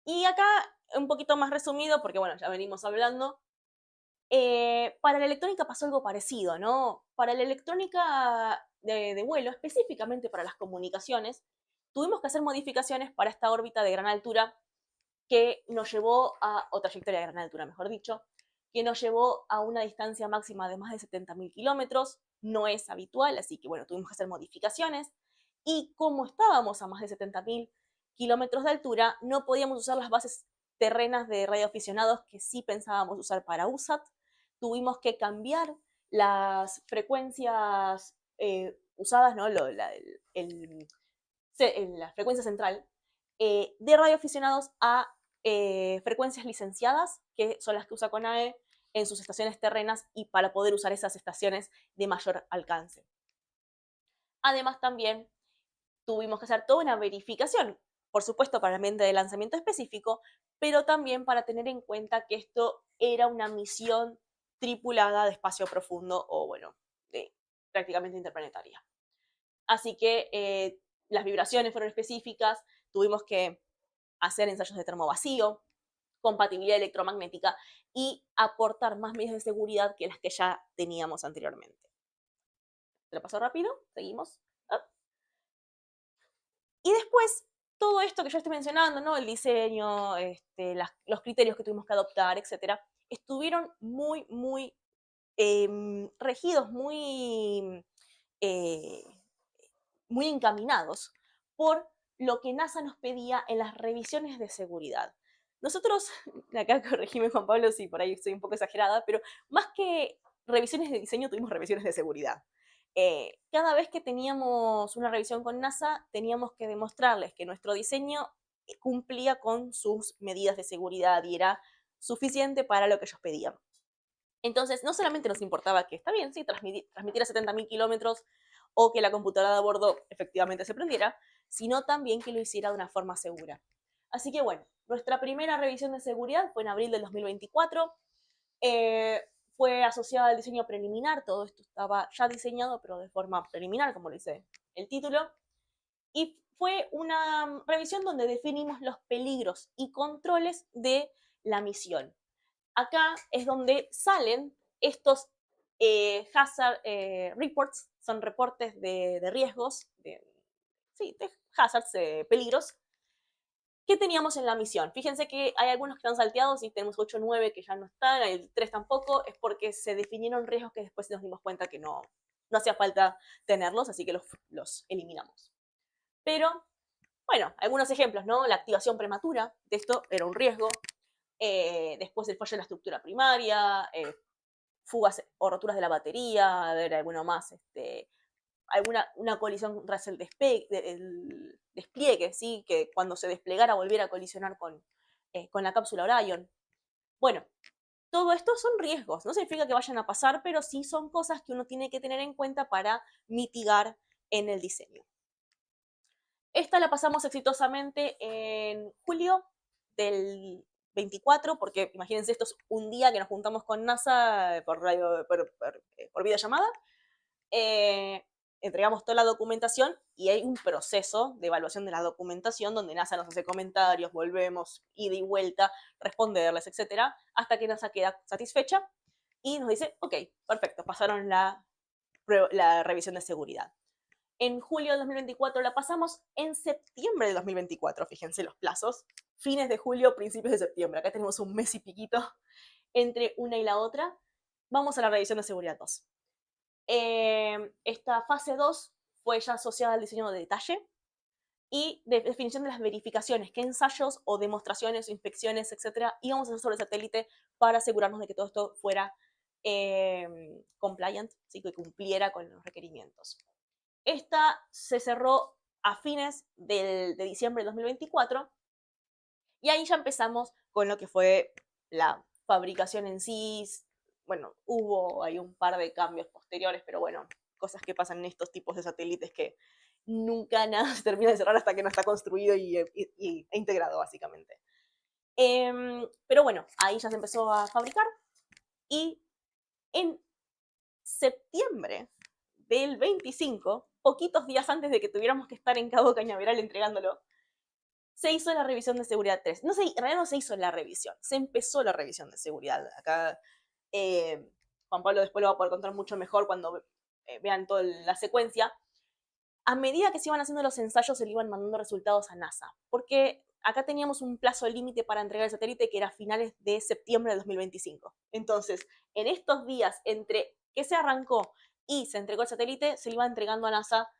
Y acá un poquito más resumido, porque bueno, ya venimos hablando. Para la electrónica pasó algo parecido, ¿no? Para la electrónica de vuelo, específicamente para las comunicaciones, tuvimos que hacer modificaciones para esta órbita de gran altura que nos llevó o trayectoria de gran altura, mejor dicho, que nos llevó a una distancia máxima de más de 70.000 kilómetros. No es habitual, así que bueno, tuvimos que hacer modificaciones. Y como estábamos a más de 70.000 kilómetros de altura, no podíamos usar las bases terrenas de radioaficionados que sí pensábamos usar para USAT. Tuvimos que cambiar las frecuencias usadas, ¿no? La frecuencia central de radioaficionados a frecuencias licenciadas, que son las que usa CONAE en sus estaciones terrenas y para poder usar esas estaciones de mayor alcance. Además, también tuvimos que hacer toda una verificación, por supuesto para el ambiente de lanzamiento específico, pero también para tener en cuenta que esto era una misión tripulada de espacio profundo o, bueno, prácticamente interplanetaria. Así que las vibraciones fueron específicas, tuvimos que hacer ensayos de termovacío, compatibilidad electromagnética y aportar más medidas de seguridad que las que ya teníamos anteriormente. ¿Te lo paso rápido? Seguimos. Y después todo esto que yo estoy mencionando, ¿no? El diseño, los criterios que tuvimos que adoptar, etcétera, estuvieron muy regidos, eh, muy encaminados por lo que NASA nos pedía en las revisiones de seguridad. Nosotros, acá corregime Juan Pablo si por ahí estoy un poco exagerada, pero más que revisiones de diseño tuvimos revisiones de seguridad. Cada vez que teníamos una revisión con NASA, teníamos que demostrarles que nuestro diseño cumplía con sus medidas de seguridad y era suficiente para lo que ellos pedían. Entonces, no solamente nos importaba que, está bien, sí, transmitir a 70.000 kilómetros o que la computadora de a bordo efectivamente se prendiera, sino también que lo hiciera de una forma segura. Así que bueno, nuestra primera revisión de seguridad fue en abril del 2024. Fue asociada al diseño preliminar, todo esto estaba ya diseñado, pero de forma preliminar, como dice el título. Y fue una revisión donde definimos los peligros y controles de la misión. Acá es donde salen estos hazard reports, son reportes de riesgos, sí, de hazards, peligros, que teníamos en la misión. Fíjense que hay algunos que están salteados y tenemos 8 o 9 que ya no están, el 3 tampoco, es porque se definieron riesgos que después nos dimos cuenta que no hacía falta tenerlos, así que los eliminamos. Pero, bueno, algunos ejemplos, ¿no? La activación prematura de esto era un riesgo. Después el fallo en la estructura primaria, fugas o roturas de la batería, a ver, alguno más, una colisión tras el despliegue, ¿sí? Que cuando se desplegara volviera a colisionar con la cápsula Orion. Bueno, todo esto son riesgos, no significa que vayan a pasar, pero sí son cosas que uno tiene que tener en cuenta para mitigar en el diseño. Esta la pasamos exitosamente en julio del 24, porque imagínense, esto es un día que nos juntamos con NASA por videollamada. Entregamos toda la documentación y hay un proceso de evaluación de la documentación donde NASA nos hace comentarios, volvemos, ida y vuelta, responderles, etcétera, hasta que NASA queda satisfecha y nos dice, ok, perfecto, pasaron la revisión de seguridad. En julio de 2024 la pasamos, en septiembre de 2024, fíjense los plazos, fines de julio, principios de septiembre, acá tenemos un mes y piquito entre una y la otra. Vamos a la revisión de seguridad 2. Esta fase 2 fue ya asociada al diseño de detalle y de definición de las verificaciones, qué ensayos o demostraciones o inspecciones, etcétera, íbamos a hacer sobre el satélite para asegurarnos de que todo esto fuera compliant, ¿sí? Que cumpliera con los requerimientos. Esta se cerró a fines de diciembre de 2024 y ahí ya empezamos con lo que fue la fabricación en sí. Bueno, hubo ahí un par de cambios posteriores, pero bueno, cosas que pasan en estos tipos de satélites que nunca nada se termina de cerrar hasta que no está construido e integrado, básicamente. Pero bueno, ahí ya se empezó a fabricar y en septiembre del 25, poquitos días antes de que tuviéramos que estar en Cabo Cañaveral entregándolo, se hizo la revisión de seguridad 3. No sé, en realidad no se hizo la revisión, se empezó la revisión de seguridad. Acá Juan Pablo después lo va a poder contar mucho mejor cuando vean toda la secuencia. A medida que se iban haciendo los ensayos, se le iban mandando resultados a NASA, porque acá teníamos un plazo límite para entregar el satélite que era finales de septiembre de 2025. Entonces, en estos días, entre que se arrancó y se entregó el satélite, se le iba entregando a NASA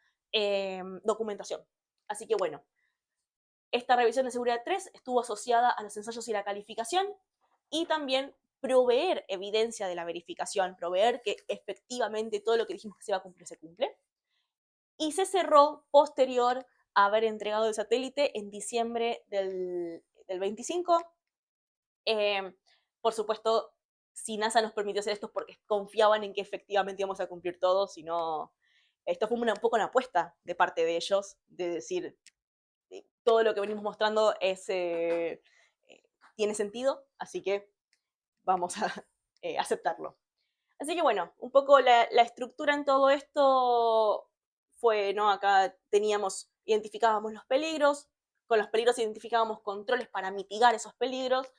documentación. Así que bueno, esta revisión de seguridad 3 estuvo asociada a los ensayos y la calificación y también proveer evidencia de la verificación, proveer que efectivamente todo lo que dijimos que se iba a cumplir se cumple. Y se cerró posterior a haber entregado el satélite en diciembre del 25. Por supuesto, si NASA nos permitió hacer esto es porque confiaban en que efectivamente íbamos a cumplir todo, sino esto fue un poco una apuesta de parte de ellos, de decir, todo lo que venimos mostrando tiene sentido, así que vamos a aceptarlo. Así que bueno, un poco la estructura en todo esto fue, ¿no? Acá identificábamos los peligros, con los peligros identificábamos controles para mitigar esos peligros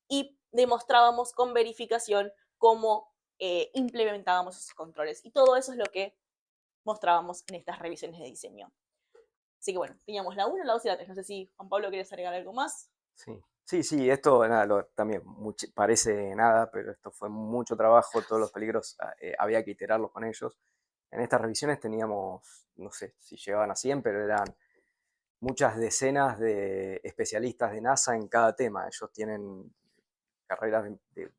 y demostrábamos con verificación cómo implementábamos esos controles. Y todo eso es lo que mostrábamos en estas revisiones de diseño. Así que bueno, teníamos la 1, la 2 y la 3. No sé si Juan Pablo quieres agregar algo más. Sí, esto nada, también parece nada, pero esto fue mucho trabajo, todos los peligros había que iterarlos con ellos. En estas revisiones teníamos, no sé si llegaban a 100, pero eran muchas decenas de especialistas de NASA en cada tema. Ellos tienen carreras de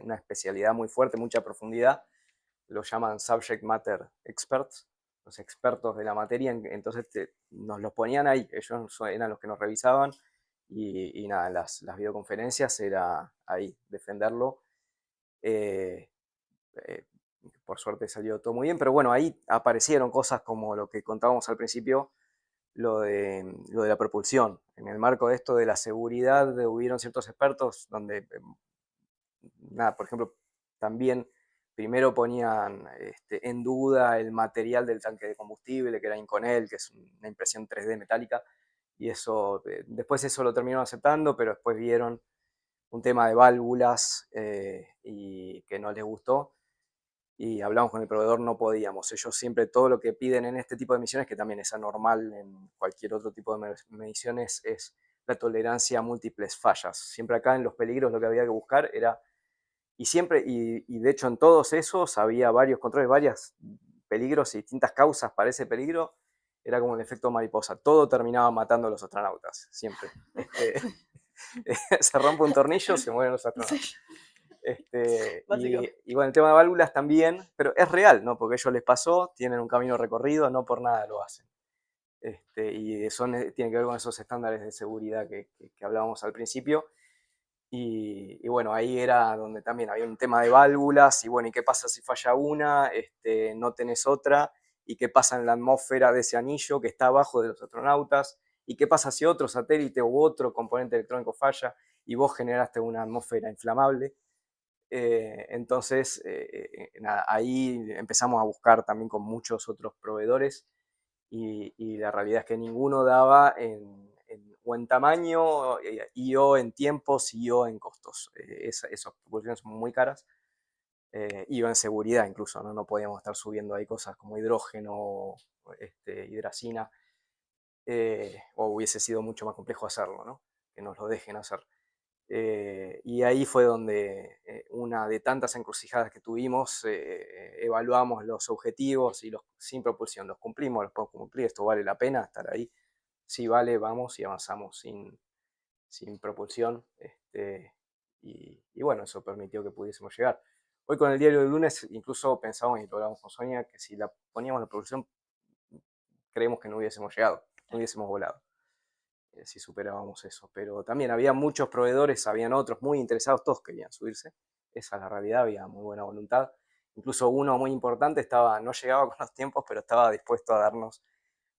una especialidad muy fuerte, mucha profundidad. Lo llaman subject matter experts, los expertos de la materia. Entonces nos los ponían ahí, ellos eran los que nos revisaban. Y nada, las videoconferencias era ahí, defenderlo. Eh, eh, por suerte salió todo muy bien, pero bueno, ahí aparecieron cosas como lo que contábamos al principio, lo de la propulsión. En el marco de esto de la seguridad, hubieron ciertos expertos donde, nada, por ejemplo, también primero ponían en duda el material del tanque de combustible, que era Inconel, que es una impresión 3D metálica, y eso, después eso lo terminaron aceptando, pero después vieron un tema de válvulas y que no les gustó, y hablamos con el proveedor, no podíamos. Ellos siempre todo lo que piden en este tipo de misiones, que también es anormal en cualquier otro tipo de mediciones, es la tolerancia a múltiples fallas. Siempre acá en los peligros lo que había que buscar era, y siempre, y de hecho en todos esos había varios controles, varios peligros y distintas causas para ese peligro. Era como el efecto mariposa, todo terminaba matando a los astronautas, siempre. Se rompe un tornillo, se mueren los astronautas. Y bueno, el tema de válvulas también, pero es real, ¿no? Porque a ellos les pasó, tienen un camino recorrido, no por nada lo hacen. Y tiene que ver con esos estándares de seguridad que hablábamos al principio. Y bueno, ahí era donde también había un tema de válvulas, y bueno, ¿y qué pasa si falla una? No tenés otra, ¿y qué pasa en la atmósfera de ese anillo que está abajo de los astronautas? ¿Y qué pasa si otro satélite u otro componente electrónico falla y vos generaste una atmósfera inflamable? Entonces, nada, ahí empezamos a buscar también con muchos otros proveedores, y la realidad es que ninguno daba o en tamaño, y o en tiempos, y o en costos. Esas proporciones son muy caras, y o en seguridad incluso, ¿no? No podíamos estar subiendo ahí cosas como hidrógeno, hidracina, o hubiese sido mucho más complejo hacerlo, ¿no? Que nos lo dejen hacer. Y ahí fue donde una de tantas encrucijadas que tuvimos, evaluamos los objetivos y sin propulsión, los cumplimos, los podemos cumplir, esto vale la pena estar ahí, sí vale, vamos y avanzamos sin propulsión, y bueno, eso permitió que pudiésemos llegar. Hoy con el diario del lunes incluso pensamos, y lo hablamos con Sonia, que si la poníamos la propulsión, creemos que no hubiésemos llegado, no hubiésemos volado si superábamos eso. Pero también había muchos proveedores, habían otros muy interesados, todos querían subirse. Esa es la realidad, había muy buena voluntad. Incluso uno muy importante no llegaba con los tiempos, pero estaba dispuesto a darnos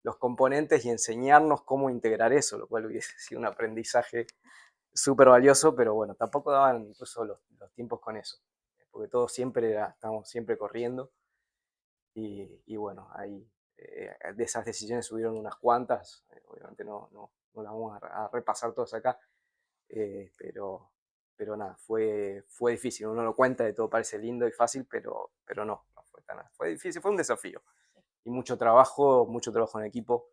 los componentes y enseñarnos cómo integrar eso, lo cual hubiese sido un aprendizaje súper valioso, pero bueno, tampoco daban incluso los tiempos con eso, porque todos estábamos siempre corriendo, y bueno, ahí de esas decisiones hubieron unas cuantas, obviamente no las vamos a repasar todas acá, pero nada, fue difícil, uno lo cuenta de todo parece lindo y fácil, pero no fue tan, fue difícil, fue un desafío, y mucho trabajo en equipo,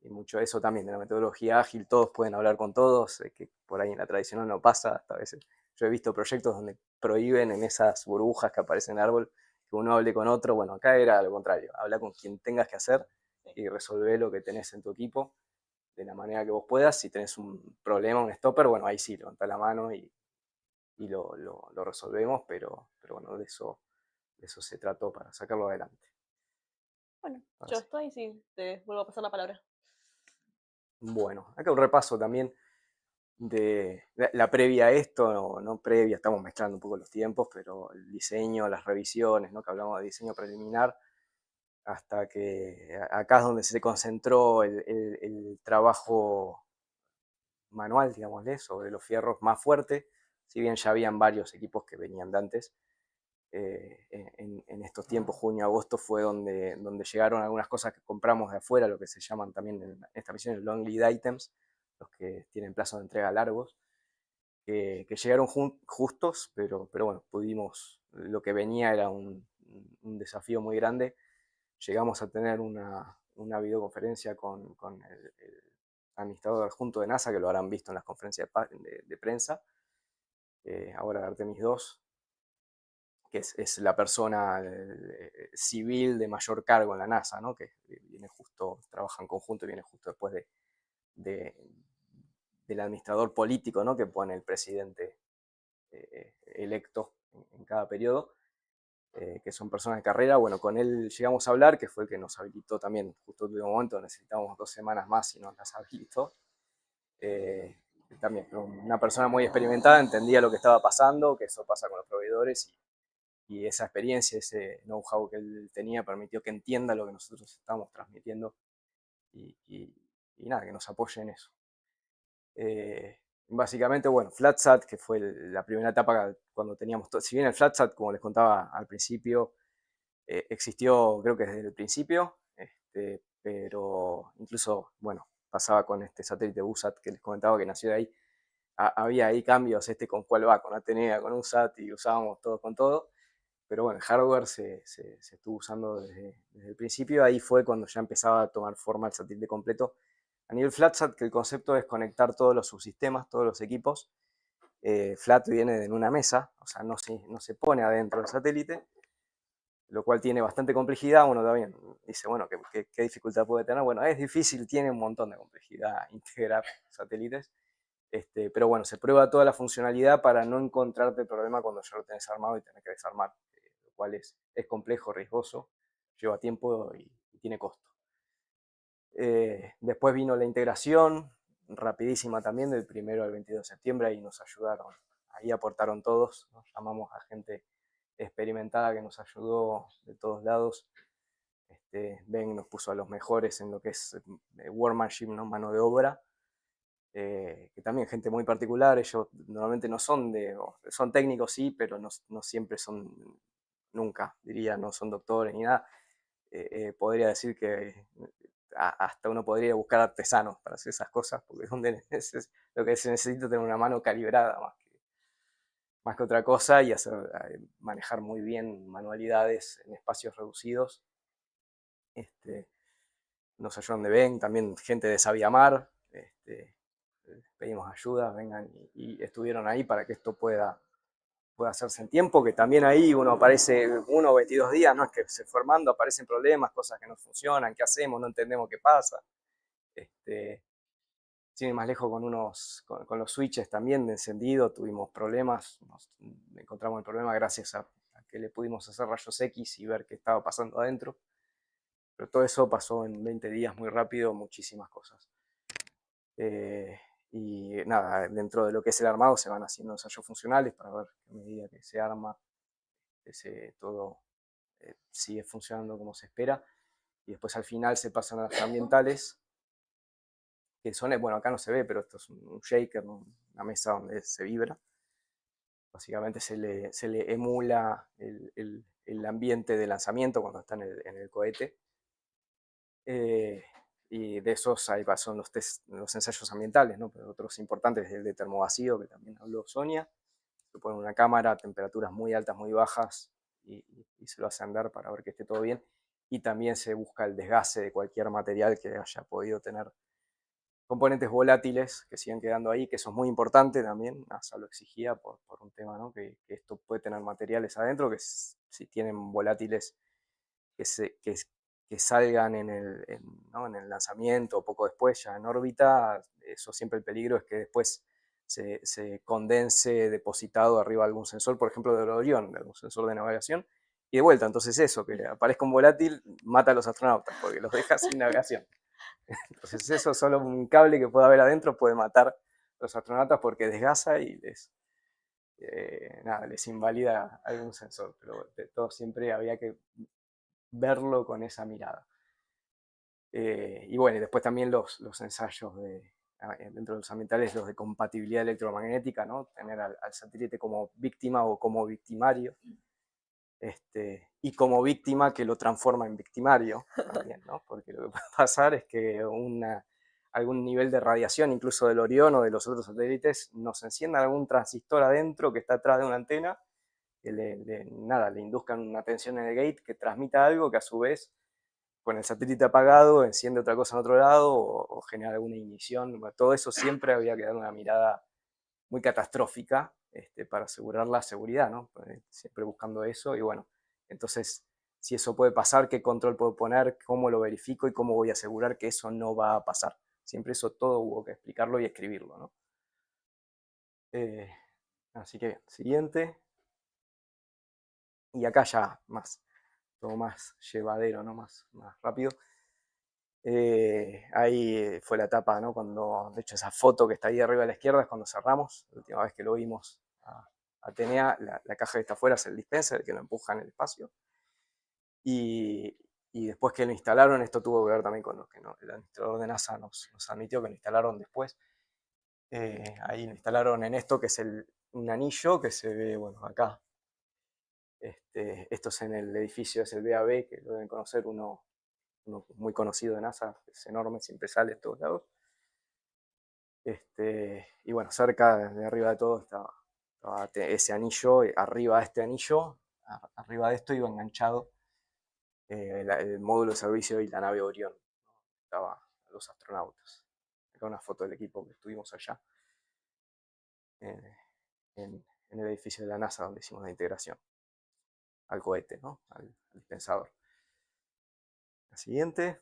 y mucho eso también de la metodología ágil, todos pueden hablar con todos, que por ahí en la tradicional no pasa, hasta a veces yo he visto proyectos donde prohíben en esas burbujas que aparecen en el árbol que uno hable con otro. Bueno, acá era lo contrario, habla con quien tengas que hacer y resolver lo que tenés en tu equipo de la manera que vos puedas. Si tenés un problema, un stopper, bueno, ahí sí, levanta la mano y lo resolvemos, pero bueno, de eso se trató para sacarlo adelante. Bueno, yo estoy, sí, te vuelvo a pasar la palabra. Bueno, acá un repaso también de la previa a esto, no previa, estamos mezclando un poco los tiempos, pero el diseño, las revisiones, ¿no? Que hablamos de diseño preliminar, hasta que acá es donde se concentró el trabajo manual, digámosle, sobre los fierros más fuerte, si bien ya habían varios equipos que venían de antes. En estos tiempos, junio, agosto, fue donde llegaron algunas cosas que compramos de afuera, lo que se llaman también en esta misión long lead items, los que tienen plazos de entrega largos, que llegaron justos, pero bueno, lo que venía era un desafío muy grande. Llegamos a tener una videoconferencia con el administrador adjunto de NASA, que lo habrán visto en las conferencias de prensa, ahora de Artemis 2, que es la persona civil de mayor cargo en la NASA, ¿no? Que viene justo, trabaja en conjunto y viene justo después de, del administrador político, ¿no? Que pone el presidente electo en cada periodo, que son personas de carrera. Bueno, con él llegamos a hablar, que fue el que nos habilitó también, justo en el último momento, necesitábamos 2 semanas más y nos las habilitó. También una persona muy experimentada, entendía lo que estaba pasando, que eso pasa con los proveedores, y esa experiencia, ese know-how que él tenía permitió que entienda lo que nosotros estábamos transmitiendo y nada, que nos apoye en eso. Básicamente, bueno, FlatSat, que fue la primera etapa cuando teníamos todo, si bien el FlatSat, como les contaba al principio, existió creo que desde el principio, pero incluso, bueno, pasaba con este satélite BuSat que les comentaba que nació de ahí, había ahí cambios, con cuál va, con Atenea, con USAT, y usábamos todo con todo, pero bueno, el hardware se estuvo usando desde el principio. Ahí fue cuando ya empezaba a tomar forma el satélite completo. A nivel FlatSat, que el concepto es conectar todos los subsistemas, todos los equipos. Flat viene en una mesa, o sea, no se pone adentro del satélite, lo cual tiene bastante complejidad. Uno también dice, bueno, ¿qué dificultad puede tener? Bueno, es difícil, tiene un montón de complejidad integrar satélites, pero bueno, se prueba toda la funcionalidad para no encontrarte el problema cuando ya lo tenés armado y tenés que desarmar, lo cual es complejo, riesgoso, lleva tiempo y tiene costo. Después vino la integración, rapidísima también, del 1 al 22 de septiembre, ahí nos ayudaron, ahí aportaron todos, ¿no? Llamamos a gente experimentada que nos ayudó de todos lados. Ben nos puso a los mejores en lo que es workmanship, ¿no? Mano de obra, que también gente muy particular. Ellos normalmente no son son técnicos, sí, pero no siempre son, nunca diría, no son doctores ni nada. Podría decir que hasta uno podría buscar artesanos para hacer esas cosas, porque es lo que se necesita, tener una mano calibrada más que otra cosa, y manejar muy bien manualidades en espacios reducidos. Nos ayudan de Ben, también gente de Sabiamar, pedimos ayuda, vengan y estuvieron ahí para que esto pueda hacerse en tiempo, que también ahí uno aparece 1 o 22 días, no es que se formando, aparecen problemas, cosas que no funcionan, qué hacemos, no entendemos qué pasa. Sin ir más lejos, con los switches también de encendido tuvimos problemas, encontramos el problema gracias a que le pudimos hacer rayos X y ver qué estaba pasando adentro. Pero todo eso pasó en 20 días muy rápido, muchísimas cosas. Y nada, dentro de lo que es el armado se van haciendo ensayos funcionales para ver a medida que se arma, todo sigue funcionando como se espera. Y después al final se pasan a las ambientales, que son, bueno, acá no se ve, pero esto es un shaker, una mesa donde se vibra. Básicamente se le emula el ambiente de lanzamiento cuando está en el cohete. Y de esos ahí son los ensayos ambientales, ¿no? Pero otros importantes, el de termovacío, que también habló Sonia. Se pone una cámara a temperaturas muy altas, muy bajas, y se lo hace andar para ver que esté todo bien. Y también se busca el desgaste de cualquier material que haya podido tener componentes volátiles que sigan quedando ahí, que eso es muy importante también. NASA lo exigía por un tema, ¿no? Que esto puede tener materiales adentro que si tienen volátiles que salgan en el lanzamiento o poco después, ya en órbita, eso siempre el peligro es que después se condense depositado arriba de algún sensor, por ejemplo del Orión, de algún sensor de navegación, y de vuelta. Entonces eso, que aparezca un volátil, mata a los astronautas porque los deja sin navegación. Entonces eso, solo un cable que pueda haber adentro puede matar a los astronautas porque desgasa y les invalida algún sensor, pero de todo siempre había que verlo con esa mirada. Y bueno, y después también los ensayos dentro de los ambientales, los de compatibilidad electromagnética, ¿no? Tener al satélite como víctima o como victimario, y como víctima que lo transforma en victimario también, ¿no? Porque lo que puede pasar es que algún nivel de radiación, incluso del Orión o de los otros satélites, nos encienda algún transistor adentro que está atrás de una antena, que le induzcan una tensión en el gate que transmita algo que a su vez con el satélite apagado, enciende otra cosa en otro lado o genera alguna ignición. Bueno, todo eso siempre había que dar una mirada muy catastrófica para asegurar la seguridad, ¿no? Siempre buscando eso y bueno, entonces si eso puede pasar, qué control puedo poner, cómo lo verifico y cómo voy a asegurar que eso no va a pasar. Siempre eso todo hubo que explicarlo y escribirlo, ¿no? Así que bien, siguiente. Y acá ya más, todo más llevadero, ¿no? Más rápido. Ahí fue la etapa, ¿no? Cuando, de hecho, esa foto que está ahí arriba a la izquierda es cuando cerramos. La última vez que lo vimos a Atenea, la caja que está afuera es el dispenser, que lo empuja en el espacio. Y después que lo instalaron, esto tuvo que ver también con lo que el administrador de NASA nos admitió que lo instalaron después. Ahí lo instalaron en esto, que es un anillo que se ve, bueno, acá. Esto es en el edificio, es el BAB, que lo deben conocer, uno muy conocido de NASA, es enorme, siempre sale en todos lados. Y bueno, cerca de arriba de todo estaba ese anillo, arriba de este anillo, arriba de esto iba enganchado el módulo de servicio y la nave Orión. Estaban los astronautas. Acá una foto del equipo que estuvimos allá, en el edificio de la NASA donde hicimos la integración al cohete, ¿no? Al dispensador. La siguiente.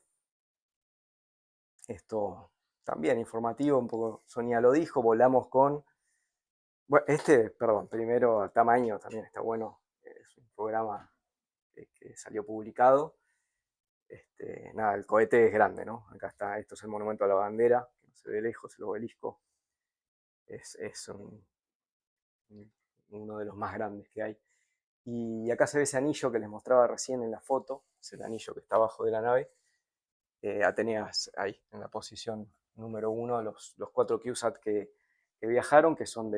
Esto también informativo, un poco Sonia lo dijo, volamos con... Bueno, perdón, primero tamaño también está bueno, es un programa que salió publicado. Nada, el cohete es grande, ¿no? Acá está, esto es el monumento a la bandera, que no se ve lejos, el obelisco. Es uno de los más grandes que hay. Y acá se ve ese anillo que les mostraba recién en la foto, es el anillo que está abajo de la nave. Atenea ahí, en la posición número 1, los 4 CubeSat que viajaron, que son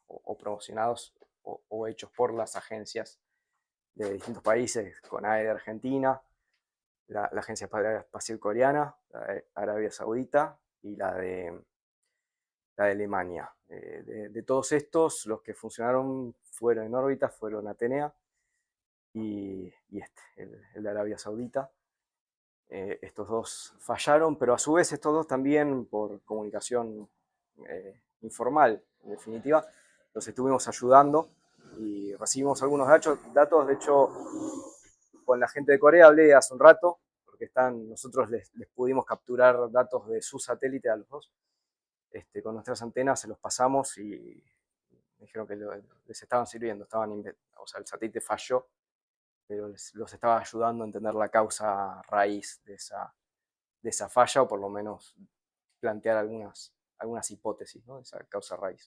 o promocionados o hechos por las agencias de distintos países, CONAE de Argentina, la Agencia Espacial Coreana, la de Arabia Saudita y la de Alemania. De todos estos, los que funcionaron fueron en órbita, fueron Atenea y el de Arabia Saudita. Estos dos fallaron, pero a su vez estos dos también por comunicación informal, en definitiva, los estuvimos ayudando y recibimos algunos datos. De hecho, con la gente de Corea hablé hace un rato, porque nosotros les pudimos capturar datos de su satélite a los dos. Con nuestras antenas se los pasamos y me dijeron que les estaban sirviendo, o sea, el satélite falló, pero los estaba ayudando a entender la causa raíz de esa falla, o por lo menos plantear algunas hipótesis, ¿no? De esa causa raíz.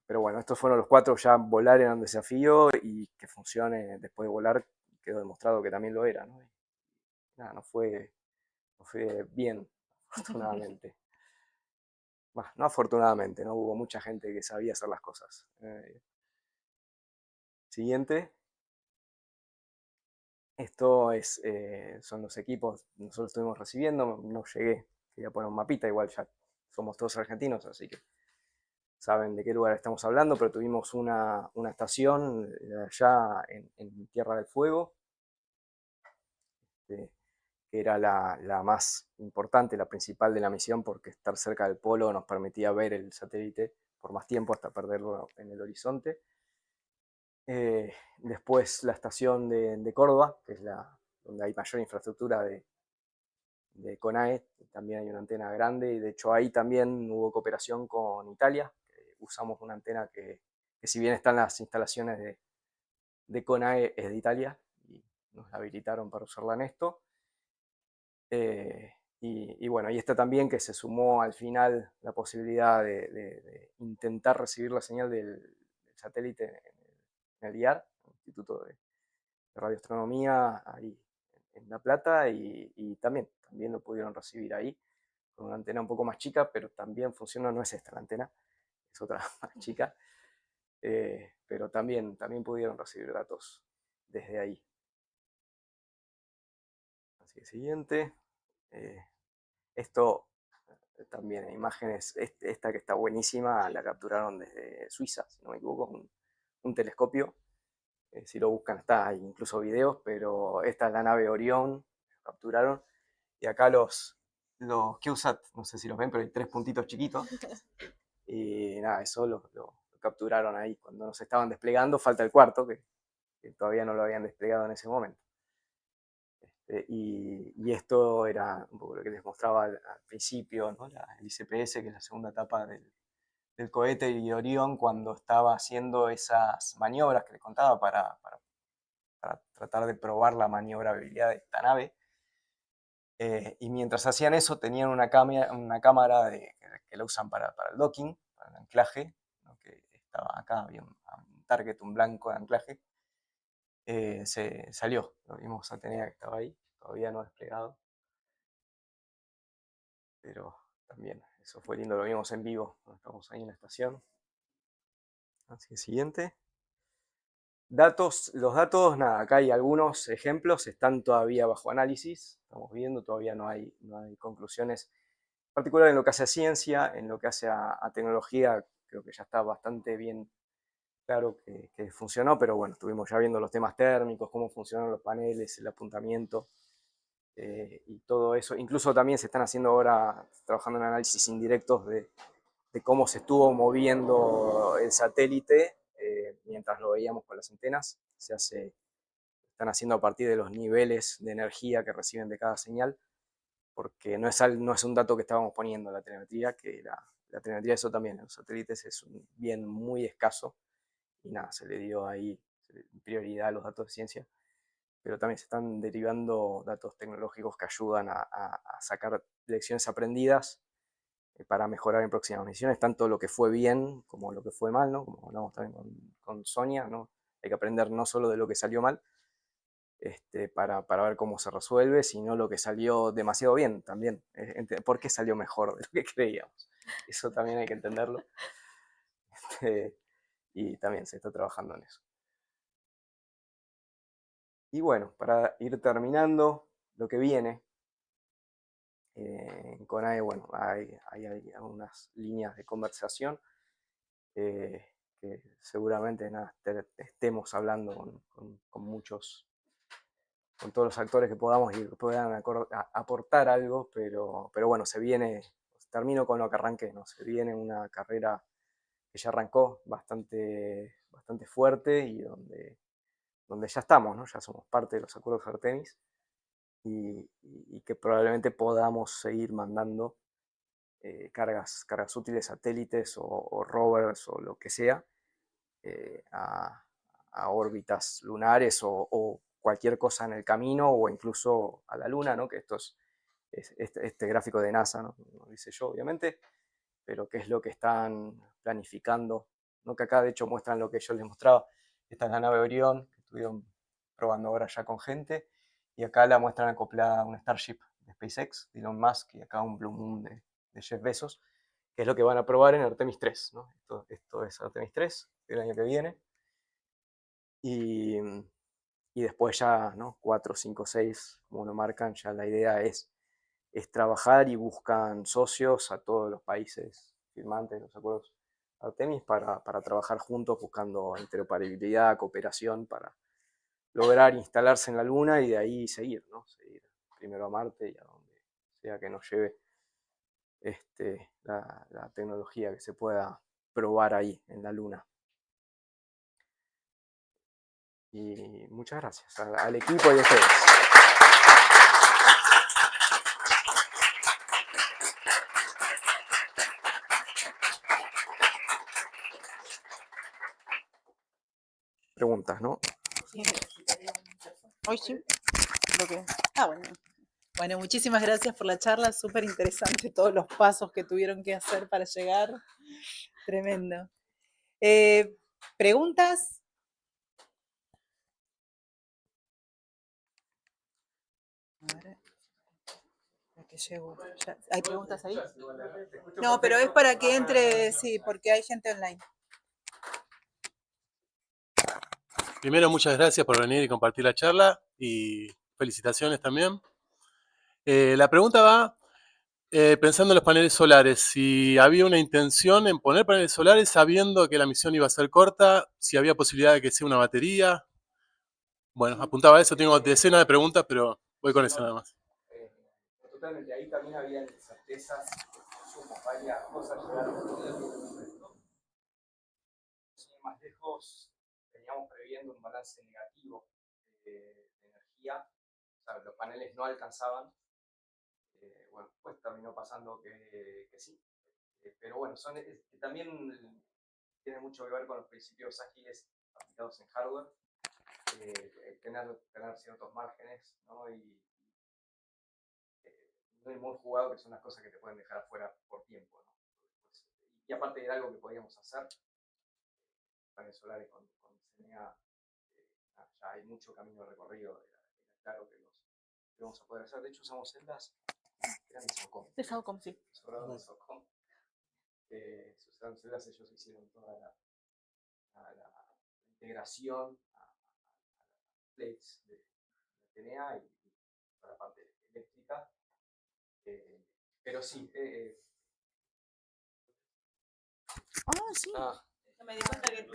Pero bueno, estos fueron los 4, ya volar era un desafío y que funcione después de volar quedó demostrado que también lo era, ¿no? Y nada, no fue bien, afortunadamente. Bueno, no afortunadamente, ¿no? Hubo mucha gente que sabía hacer las cosas. Siguiente. Esto son los equipos que nosotros estuvimos recibiendo. No llegué, quería poner un mapita, igual ya somos todos argentinos, así que saben de qué lugar estamos hablando, pero tuvimos una estación allá en Tierra del Fuego, que era la más importante, la principal de la misión, porque estar cerca del polo nos permitía ver el satélite por más tiempo hasta perderlo en el horizonte. Después la estación de Córdoba, que es donde hay mayor infraestructura de CONAE, también hay una antena grande, y de hecho ahí también hubo cooperación con Italia. Usamos una antena que si bien están las instalaciones de CONAE, es de Italia, y nos la habilitaron para usarla en esto. Y bueno, y esta también, que se sumó al final la posibilidad de intentar recibir la señal del satélite en el IAR, el Instituto de Radioastronomía, ahí en La Plata, y también lo pudieron recibir ahí, con una antena un poco más chica, pero también funciona, no es esta la antena, es otra más chica, pero también pudieron recibir datos desde ahí. Así que siguiente. Esto también, imágenes, esta que está buenísima, la capturaron desde Suiza, si no me equivoco, un telescopio Si lo buscan está, hay incluso videos, pero esta es la nave Orión, capturaron. Y acá los CubeSat, no sé si los ven, pero hay 3 puntitos chiquitos. Y nada, eso lo capturaron ahí cuando nos estaban desplegando. Falta el cuarto, que todavía no lo habían desplegado en ese momento. Y esto era un poco lo que les mostraba al principio, ¿no? El ICPS, que es la segunda etapa del cohete y Orión, cuando estaba haciendo esas maniobras que les contaba para tratar de probar la maniobrabilidad de esta nave. Y mientras hacían eso, tenían una cámara que la usan para el docking, para el anclaje, ¿no? Que estaba acá, había un target, un blanco de anclaje. Se salió, lo vimos a Atenea que estaba ahí, todavía no desplegado. Pero también, eso fue lindo, lo vimos en vivo, estamos ahí en la estación. Así que siguiente. Los datos, nada, acá hay algunos ejemplos, están todavía bajo análisis, estamos viendo, todavía no hay conclusiones, en particular en lo que hace a ciencia, en lo que hace a tecnología, creo que ya está bastante bien claro que funcionó, pero bueno, estuvimos ya viendo los temas térmicos, cómo funcionan los paneles, el apuntamiento y todo eso. Incluso también se están haciendo ahora, trabajando en análisis indirectos de cómo se estuvo moviendo el satélite mientras lo veíamos con las antenas. Están haciendo a partir de los niveles de energía que reciben de cada señal, porque no es un dato que estábamos poniendo en la telemetría, que la telemetría, eso también, en los satélites es un bien muy escaso, y nada, se le dio ahí prioridad a los datos de ciencia, pero también se están derivando datos tecnológicos que ayudan a sacar lecciones aprendidas para mejorar en próximas misiones, tanto lo que fue bien como lo que fue mal, ¿no? Como hablamos también con Sonia, ¿no? Hay que aprender no solo de lo que salió mal, para ver cómo se resuelve, sino lo que salió demasiado bien también. ¿Por qué salió mejor de lo que creíamos? Eso también hay que entenderlo. Y también se está trabajando en eso. Y bueno, para ir terminando lo que viene, en CONAE, bueno, hay algunas líneas de conversación que seguramente estemos hablando con todos los actores que podamos y que puedan aportar algo, pero bueno, termino con lo que arranqué, ¿no? Se viene una carrera que ya arrancó bastante fuerte y donde ya estamos, ¿no? Ya somos parte de los acuerdos Artemis y que probablemente podamos seguir mandando cargas útiles, satélites o rovers o lo que sea a órbitas lunares o cualquier cosa en el camino o incluso a la Luna, ¿no? Que esto es este gráfico de NASA, ¿no? No dice yo, obviamente, pero qué es lo que están planificando, ¿no? Que acá de hecho muestran lo que yo les mostraba. Esta es la nave Orión, que estuvieron probando ahora ya con gente, y acá la muestran acoplada a un Starship de SpaceX, de Elon Musk, y acá un Blue Moon de Jeff Bezos, que es lo que van a probar en Artemis 3, ¿no? Esto es Artemis 3, el año que viene. Y después ya, ¿no? 4, 5, 6, como lo marcan, ya la idea es trabajar y buscan socios a todos los países firmantes de los acuerdos Artemis para trabajar juntos buscando interoperabilidad, cooperación para lograr instalarse en la Luna y de ahí seguir, ¿no? Seguir primero a Marte y a donde sea que nos lleve la tecnología que se pueda probar ahí en la Luna. Y muchas gracias al equipo y a ustedes. Preguntas, ¿no? Hoy sí. Bueno, muchísimas gracias por la charla, súper interesante todos los pasos que tuvieron que hacer para llegar. Tremendo. ¿Preguntas? A ver. Que llego. ¿Hay preguntas ahí? No, pero es para que entre, sí, porque hay gente online. Primero, muchas gracias por venir y compartir la charla y felicitaciones también. La pregunta va, pensando en los paneles solares, si había una intención en poner paneles solares sabiendo que la misión iba a ser corta, si había posibilidad de que sea una batería, Bueno, apuntaba a eso, tengo decenas de preguntas, pero voy con eso nada más. Totalmente, ahí también había incertezas, somos varias cosas llegaron a esto. Sin ir más lejos, veníamos previendo un balance negativo de energía, o sea, los paneles no alcanzaban. Bueno, pues terminó pasando que sí. Pero bueno, también tiene mucho que ver con los principios ágiles aplicados en hardware, tener ciertos márgenes, ¿no? Y no hay muy jugado, que son las cosas que te pueden dejar afuera por tiempo, ¿no? Y aparte era algo que podíamos hacer, paneles solares con CNA, ya hay mucho camino recorrido, era claro que los íbamos a poder hacer. De hecho, usamos celdas que eran de SOCOM. De Saucom, sí. Sobraron de SOCOM. Se usaron celdas, ellos hicieron toda la integración a las plates de TNA y toda la parte eléctrica. Pero sí. Sí. Ah, Me di cuenta que...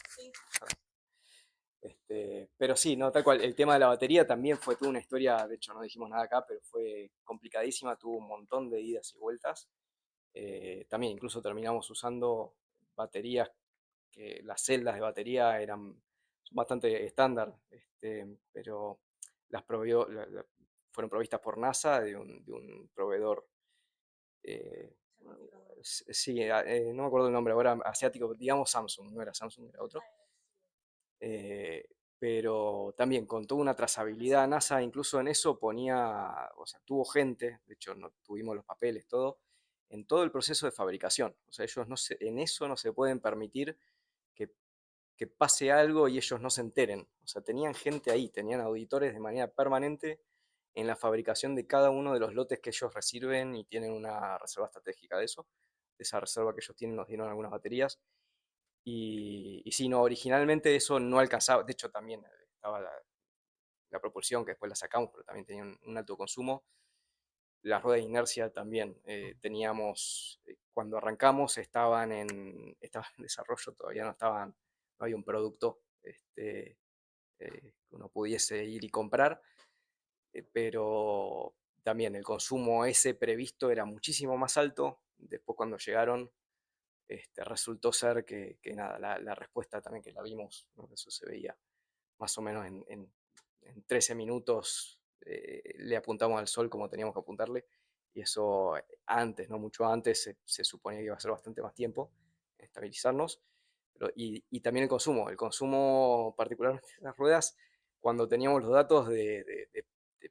Sí. pero sí, no, tal cual. El tema de la batería también fue toda una historia, de hecho no dijimos nada acá, pero fue complicadísima, tuvo un montón de idas y vueltas. También incluso terminamos usando baterías, que las celdas de batería son bastante estándar, pero fueron provistas por NASA de un proveedor, sí, no me acuerdo el nombre ahora, asiático, digamos Samsung, no era Samsung, era otro. Pero también con toda una trazabilidad, NASA incluso en eso ponía, o sea, tuvo gente, de hecho no tuvimos los papeles, todo, en todo el proceso de fabricación. O sea, ellos en eso no se pueden permitir que, que pase algo y ellos no se enteren. O sea, tenían gente ahí, tenían auditores de manera permanente en la fabricación de cada uno de los lotes que ellos reciben y tienen una reserva estratégica de eso. De esa reserva que ellos tienen nos dieron algunas baterías. Y sí, no, originalmente eso no alcanzaba, de hecho también estaba la propulsión, que después la sacamos, pero también tenía un alto consumo. Las ruedas de inercia también teníamos, cuando arrancamos estaban en desarrollo, todavía no había un producto que uno pudiese ir y comprar, pero también el consumo ese previsto era muchísimo más alto. Después cuando llegaron resultó ser que nada, la respuesta también que la vimos, ¿no? Eso se veía más o menos en 13 minutos, le apuntamos al sol como teníamos que apuntarle, y eso antes, no mucho antes, se suponía que iba a ser bastante más tiempo en estabilizarnos. Y también el consumo particularmente de las ruedas, cuando teníamos los datos de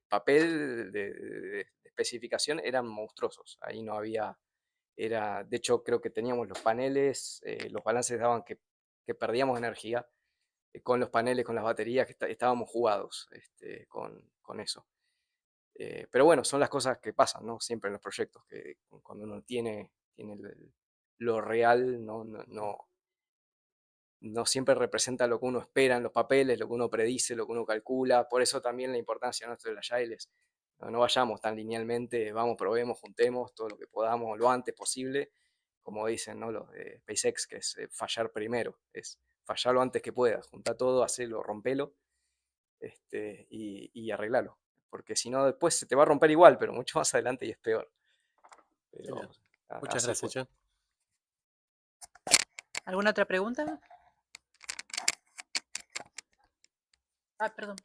papel, de especificación, eran monstruosos. Ahí no había, de hecho creo que teníamos los paneles, los balances daban que perdíamos energía con los paneles, con las baterías, que estábamos jugados con eso. Pero bueno, son las cosas que pasan, ¿no? Siempre en los proyectos, que cuando uno tiene lo real, no siempre representa lo que uno espera en los papeles, lo que uno predice, lo que uno calcula. Por eso también la importancia nuestra de la Agile es no vayamos tan linealmente, vamos, probemos, juntemos todo lo que podamos lo antes posible, como dicen, ¿no? Los de SpaceX, que es fallar primero, es fallar lo antes que puedas, junta todo, hacelo, rompelo, y arreglalo, porque si no después se te va a romper igual, pero mucho más adelante y es peor. Pero Genial. Muchas así gracias, fue. Che. ¿Alguna otra pregunta? Ah, perdón.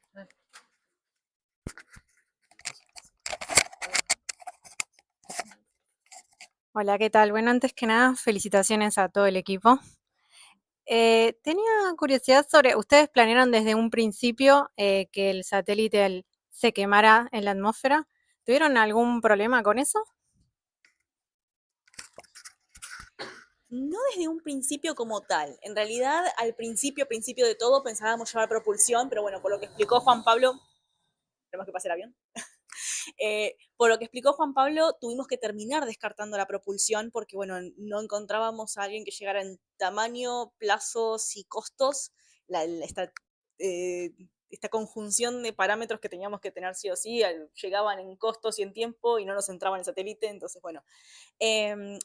Hola, ¿qué tal? Bueno, antes que nada, felicitaciones a todo el equipo. Tenía curiosidad sobre, ¿ustedes planearon desde un principio que el satélite se quemara en la atmósfera? ¿Tuvieron algún problema con eso? No desde un principio como tal. En realidad, al principio de todo, pensábamos llevar propulsión, pero bueno, por lo que explicó Juan Pablo, tenemos que pasar el avión. Por lo que explicó Juan Pablo, tuvimos que terminar descartando la propulsión porque, bueno, no encontrábamos a alguien que llegara en tamaño, plazos y costos. Esta conjunción de parámetros que teníamos que tener sí o sí llegaban en costos y en tiempo y no nos entraba en el satélite. Entonces, bueno,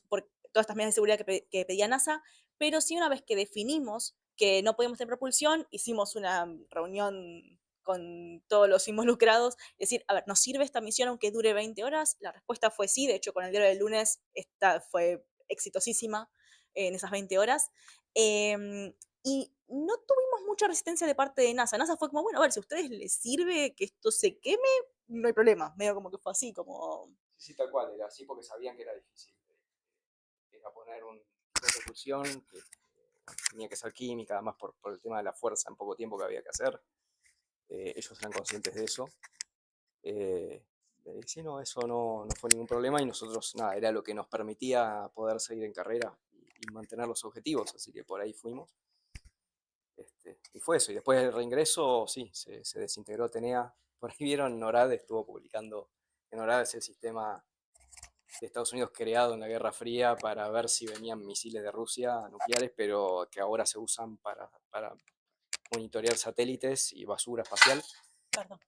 por todas estas medidas de seguridad que pedía NASA, pero sí una vez que definimos que no podíamos tener propulsión, hicimos una reunión con todos los involucrados, decir, a ver, ¿nos sirve esta misión aunque dure 20 horas? La respuesta fue sí, de hecho con el diario del lunes esta fue exitosísima en esas 20 horas. Y no tuvimos mucha resistencia de parte de NASA. NASA fue como, bueno, a ver, si a ustedes les sirve que esto se queme, no hay problema. Medio como que fue así, como... Sí, tal cual, era así porque sabían que era difícil. Era poner un tipo de propulsión que tenía que ser química, además por el tema de la fuerza en poco tiempo que había que hacer. Ellos eran conscientes de eso. Sí, no, eso no fue ningún problema y nosotros, nada, era lo que nos permitía poder seguir en carrera y mantener los objetivos, así que por ahí fuimos. Y fue eso, y después del reingreso, sí, se desintegró Atenea. Por ahí vieron, NORAD estuvo publicando, que NORAD es el sistema de Estados Unidos creado en la Guerra Fría para ver si venían misiles de Rusia nucleares, pero que ahora se usan para monitorear satélites y basura espacial. Perdón.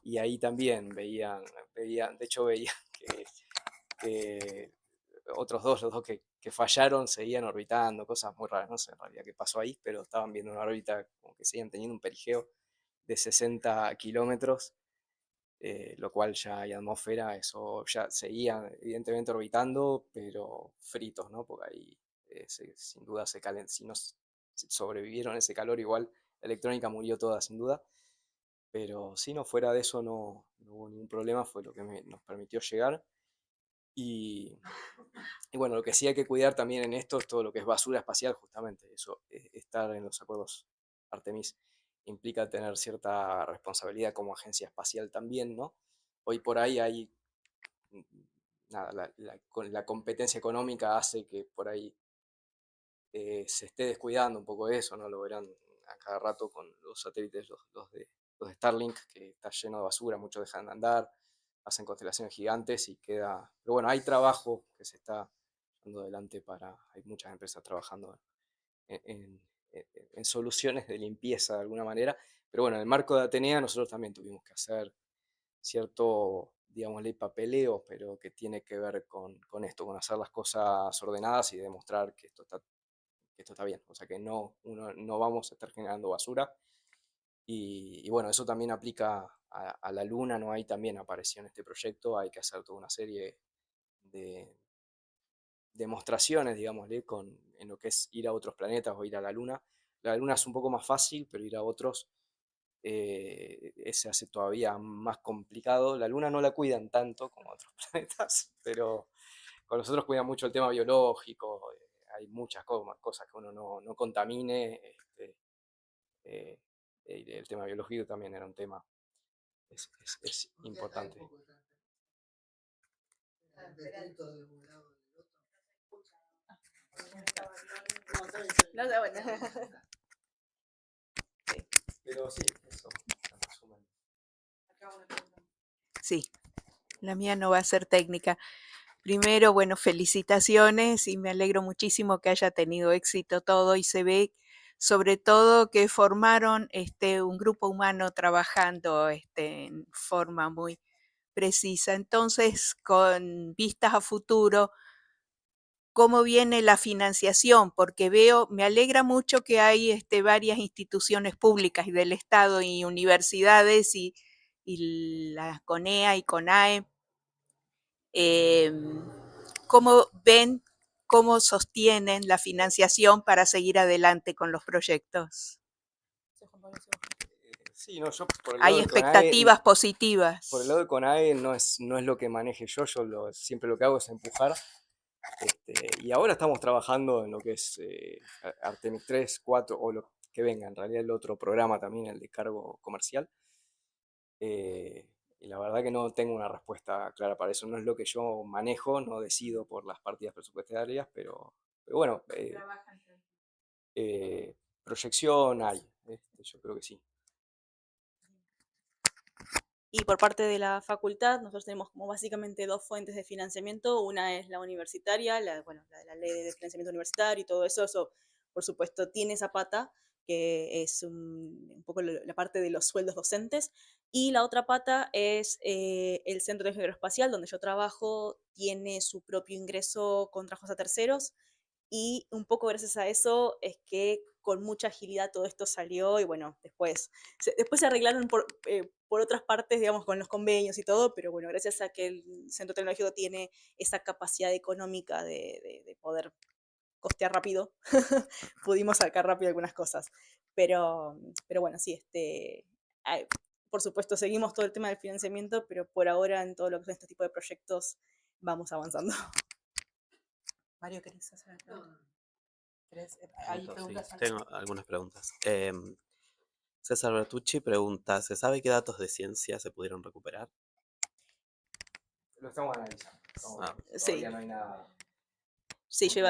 Y ahí también veían, de hecho veían que otros dos, los dos que fallaron, seguían orbitando, cosas muy raras, no sé en realidad qué pasó ahí, pero estaban viendo una órbita como que seguían teniendo un perigeo de 60 kilómetros, lo cual ya hay atmósfera, eso ya seguían evidentemente orbitando, pero fritos, ¿no? Porque ahí sin duda se calen, si no sobrevivieron ese calor, igual la electrónica murió toda sin duda. Pero si no fuera de eso no hubo ningún problema, fue lo que nos permitió llegar. Y, y bueno, lo que sí hay que cuidar también en esto es todo lo que es basura espacial, justamente. Eso, estar en los acuerdos Artemis implica tener cierta responsabilidad como agencia espacial también, ¿no? Hoy por ahí hay, mm, nada, la competencia económica hace que por ahí se esté descuidando un poco eso, ¿no? Lo verán a cada rato con los satélites, los de Starlink, que está lleno de basura, muchos dejan de andar, hacen constelaciones gigantes y queda... Pero bueno, hay trabajo que se está dando adelante hay muchas empresas trabajando en, en- en soluciones de limpieza de alguna manera, pero bueno, en el marco de Atenea nosotros también tuvimos que hacer cierto, digámosle, papeleo, pero que tiene que ver con esto, con hacer las cosas ordenadas y demostrar que esto está bien, o sea que no vamos a estar generando basura. Y bueno, eso también aplica a la Luna, ¿no? Ahí también apareció en este proyecto, hay que hacer toda una serie de demostraciones, digámosle, en lo que es ir a otros planetas o ir a la Luna. La Luna es un poco más fácil, pero ir a otros se hace todavía más complicado. La Luna no la cuidan tanto como otros planetas, pero con nosotros cuidan mucho el tema biológico, hay muchas cosas que uno no contamine, eh, el tema biológico también era un tema, es importante. No, está bueno. Pero sí, eso, en resumen. Sí, la mía no va a ser técnica. Primero, bueno, felicitaciones y me alegro muchísimo que haya tenido éxito todo y se ve sobre todo que formaron un grupo humano trabajando en forma muy precisa. Entonces, con vistas a futuro, ¿cómo viene la financiación? Porque veo, me alegra mucho que hay varias instituciones públicas y del Estado y universidades y la CONEA y CONAE. ¿Cómo ven, cómo sostienen la financiación para seguir adelante con los proyectos? Sí, no, yo por el lado ¿Hay de CONAE, expectativas por el positivas? lado de CONAE no es lo que maneje yo, siempre lo que hago es empujar. Y ahora estamos trabajando en lo que es Artemis 3, 4 o lo que venga, en realidad el otro programa también, el de cargo comercial. Y la verdad que no tengo una respuesta clara para eso, no es lo que yo manejo, no decido por las partidas presupuestarias, pero bueno, proyección hay, yo creo que sí. Y por parte de la facultad, nosotros tenemos como básicamente dos fuentes de financiamiento. Una es la universitaria, la ley de financiamiento universitario y todo eso. Eso, por supuesto, tiene esa pata, que es un poco la parte de los sueldos docentes. Y la otra pata es el Centro de Ingeniería Aeroespacial, donde yo trabajo, tiene su propio ingreso con trabajos a terceros. y un poco gracias a eso es que con mucha agilidad todo esto salió y bueno, después se arreglaron por otras partes, digamos, con los convenios y todo, pero bueno, gracias a que el centro tecnológico tiene esa capacidad económica de poder costear rápido, pudimos sacar rápido algunas cosas. Pero bueno, sí, por supuesto, seguimos todo el tema del financiamiento, pero por ahora en todo lo que son este tipo de proyectos vamos avanzando. Mario, ¿querés hacer una pregunta? ¿Hay Pregunto, sí, preguntas? tengo algunas preguntas. César Bertucci pregunta, ¿se sabe qué datos de ciencia se pudieron recuperar? Lo estamos analizando. Ah, Sí. Todavía no hay nada. Sí, yo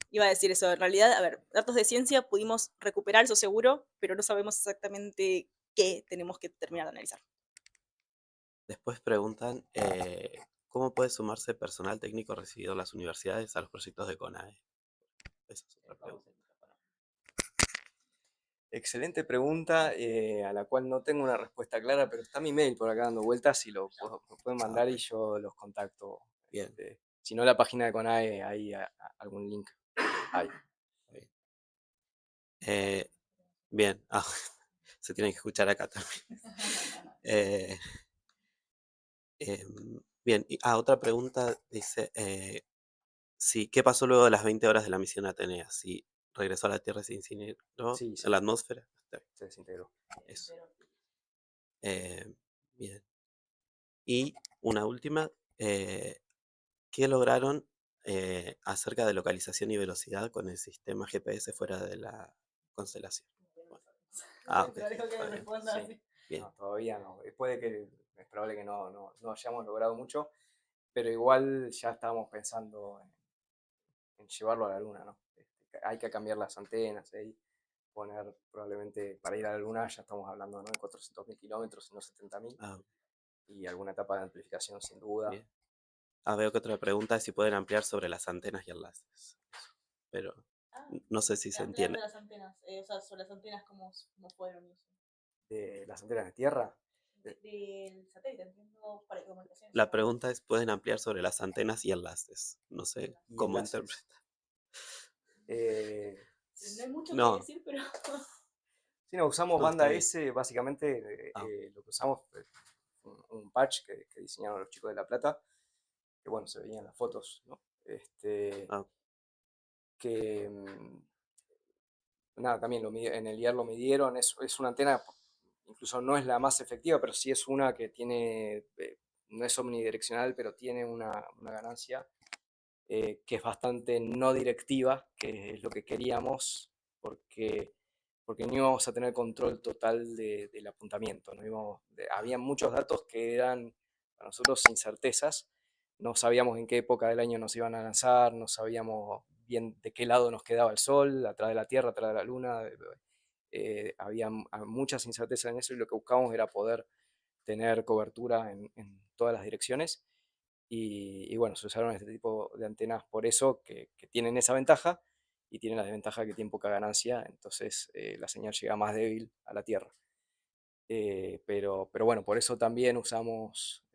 iba a decir eso. En realidad, a ver, datos de ciencia pudimos recuperar, eso seguro, pero no sabemos exactamente qué tenemos que terminar de analizar. Después preguntan, ¿cómo puede sumarse personal técnico recibido en las universidades a los proyectos de CONAE? Esa es otra pregunta. Excelente pregunta, a la cual no tengo una respuesta clara, pero está mi mail por acá dando vueltas y lo pueden mandar y yo los contacto. Bien. Si no, la página de CONAE, hay algún link. Ahí. Bien, se tienen que escuchar acá también. Bien, otra pregunta dice, sí, ¿qué pasó luego de las 20 horas de la misión Atenea? Si regresó a la Tierra y se incineró Sí, sí. en la atmósfera. Se desintegró. Eso. Bien. Y una última, ¿qué lograron acerca de localización y velocidad con el sistema GPS fuera de la constelación? Bueno. Ok. Sí. Bien. No, todavía no. Es probable que no hayamos logrado mucho, pero igual ya estábamos pensando en llevarlo a la Luna, ¿no? Hay que cambiar las antenas, poner probablemente para ir a la Luna ya estamos hablando, ¿no?, de 400.000 kilómetros y no 70.000, y alguna etapa de amplificación sin duda. Bien. Veo que otra pregunta es si pueden ampliar sobre las antenas y enlaces. Pero no sé si se entiende. Las antenas, o sea, sobre las antenas, ¿cómo fueron eso? De las antenas de tierra. Del satélite, entiendo, para comunicaciones. La pregunta es, ¿pueden ampliar sobre las antenas y enlaces? No sé Y cómo enlaces. interpretar. No hay mucho No. que decir, pero... Sí, no, usamos No, banda está bien. S, básicamente lo que usamos fue un patch que diseñaron los chicos de La Plata, que bueno, se veían las fotos, ¿no? Que nada, también en el IAR lo midieron, es una antena, incluso no es la más efectiva, pero sí es una que tiene, no es omnidireccional, pero tiene una ganancia que es bastante no directiva, que es lo que queríamos, porque no íbamos a tener control total del apuntamiento. Había muchos datos que eran para nosotros incertezas, no sabíamos en qué época del año nos iban a lanzar, no sabíamos bien de qué lado nos quedaba el Sol, atrás de la Tierra, atrás de la Luna. Había muchas incertezas en eso y lo que buscábamos era poder tener cobertura en todas las direcciones. Y bueno, se usaron este tipo de antenas por eso, que tienen esa ventaja y tienen la desventaja que tienen poca ganancia, entonces la señal llega más débil a la Tierra. Pero bueno, por eso también usamos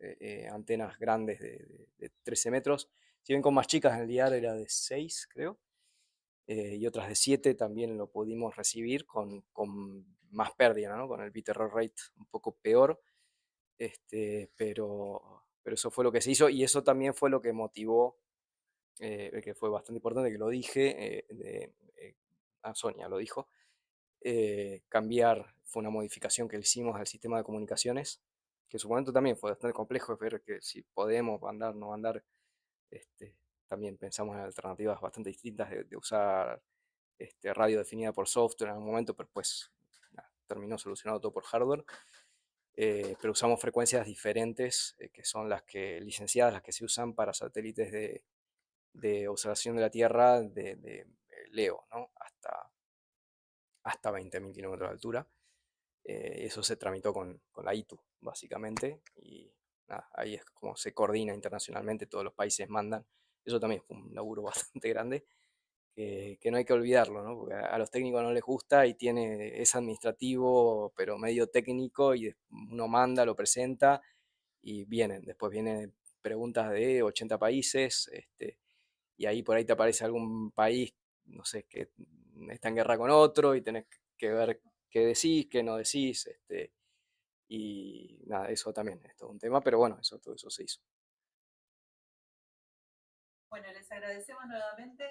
antenas grandes de 13 metros. Si bien con más chicas, en el diario era de 6, creo, y otras de 7 también lo pudimos recibir con más pérdida, ¿no?, con el bit error rate un poco peor. Pero eso fue lo que se hizo y eso también fue lo que motivó, que fue bastante importante, que lo dije, Sonia lo dijo, cambiar, fue una modificación que le hicimos al sistema de comunicaciones, que en su momento también fue bastante complejo ver que si podemos mandar, no mandar. También pensamos en alternativas bastante distintas de usar radio definida por software en algún momento, pero pues terminó solucionado todo por hardware. Pero usamos frecuencias diferentes, que son licenciadas, las que se usan para satélites de observación de la Tierra de LEO, ¿no?, hasta 20.000 kilómetros de altura. Eso se tramitó con la ITU, básicamente, y ahí es como se coordina internacionalmente, todos los países mandan. Eso también fue un laburo bastante grande, que no hay que olvidarlo, ¿no?, porque a los técnicos no les gusta y es administrativo, pero medio técnico, y uno manda, lo presenta y después vienen preguntas de 80 países, y ahí por ahí te aparece algún país no sé, que está en guerra con otro y tenés que ver qué decís, qué no decís, y nada, eso también es todo un tema, pero bueno, todo eso se hizo. Bueno, les agradecemos nuevamente.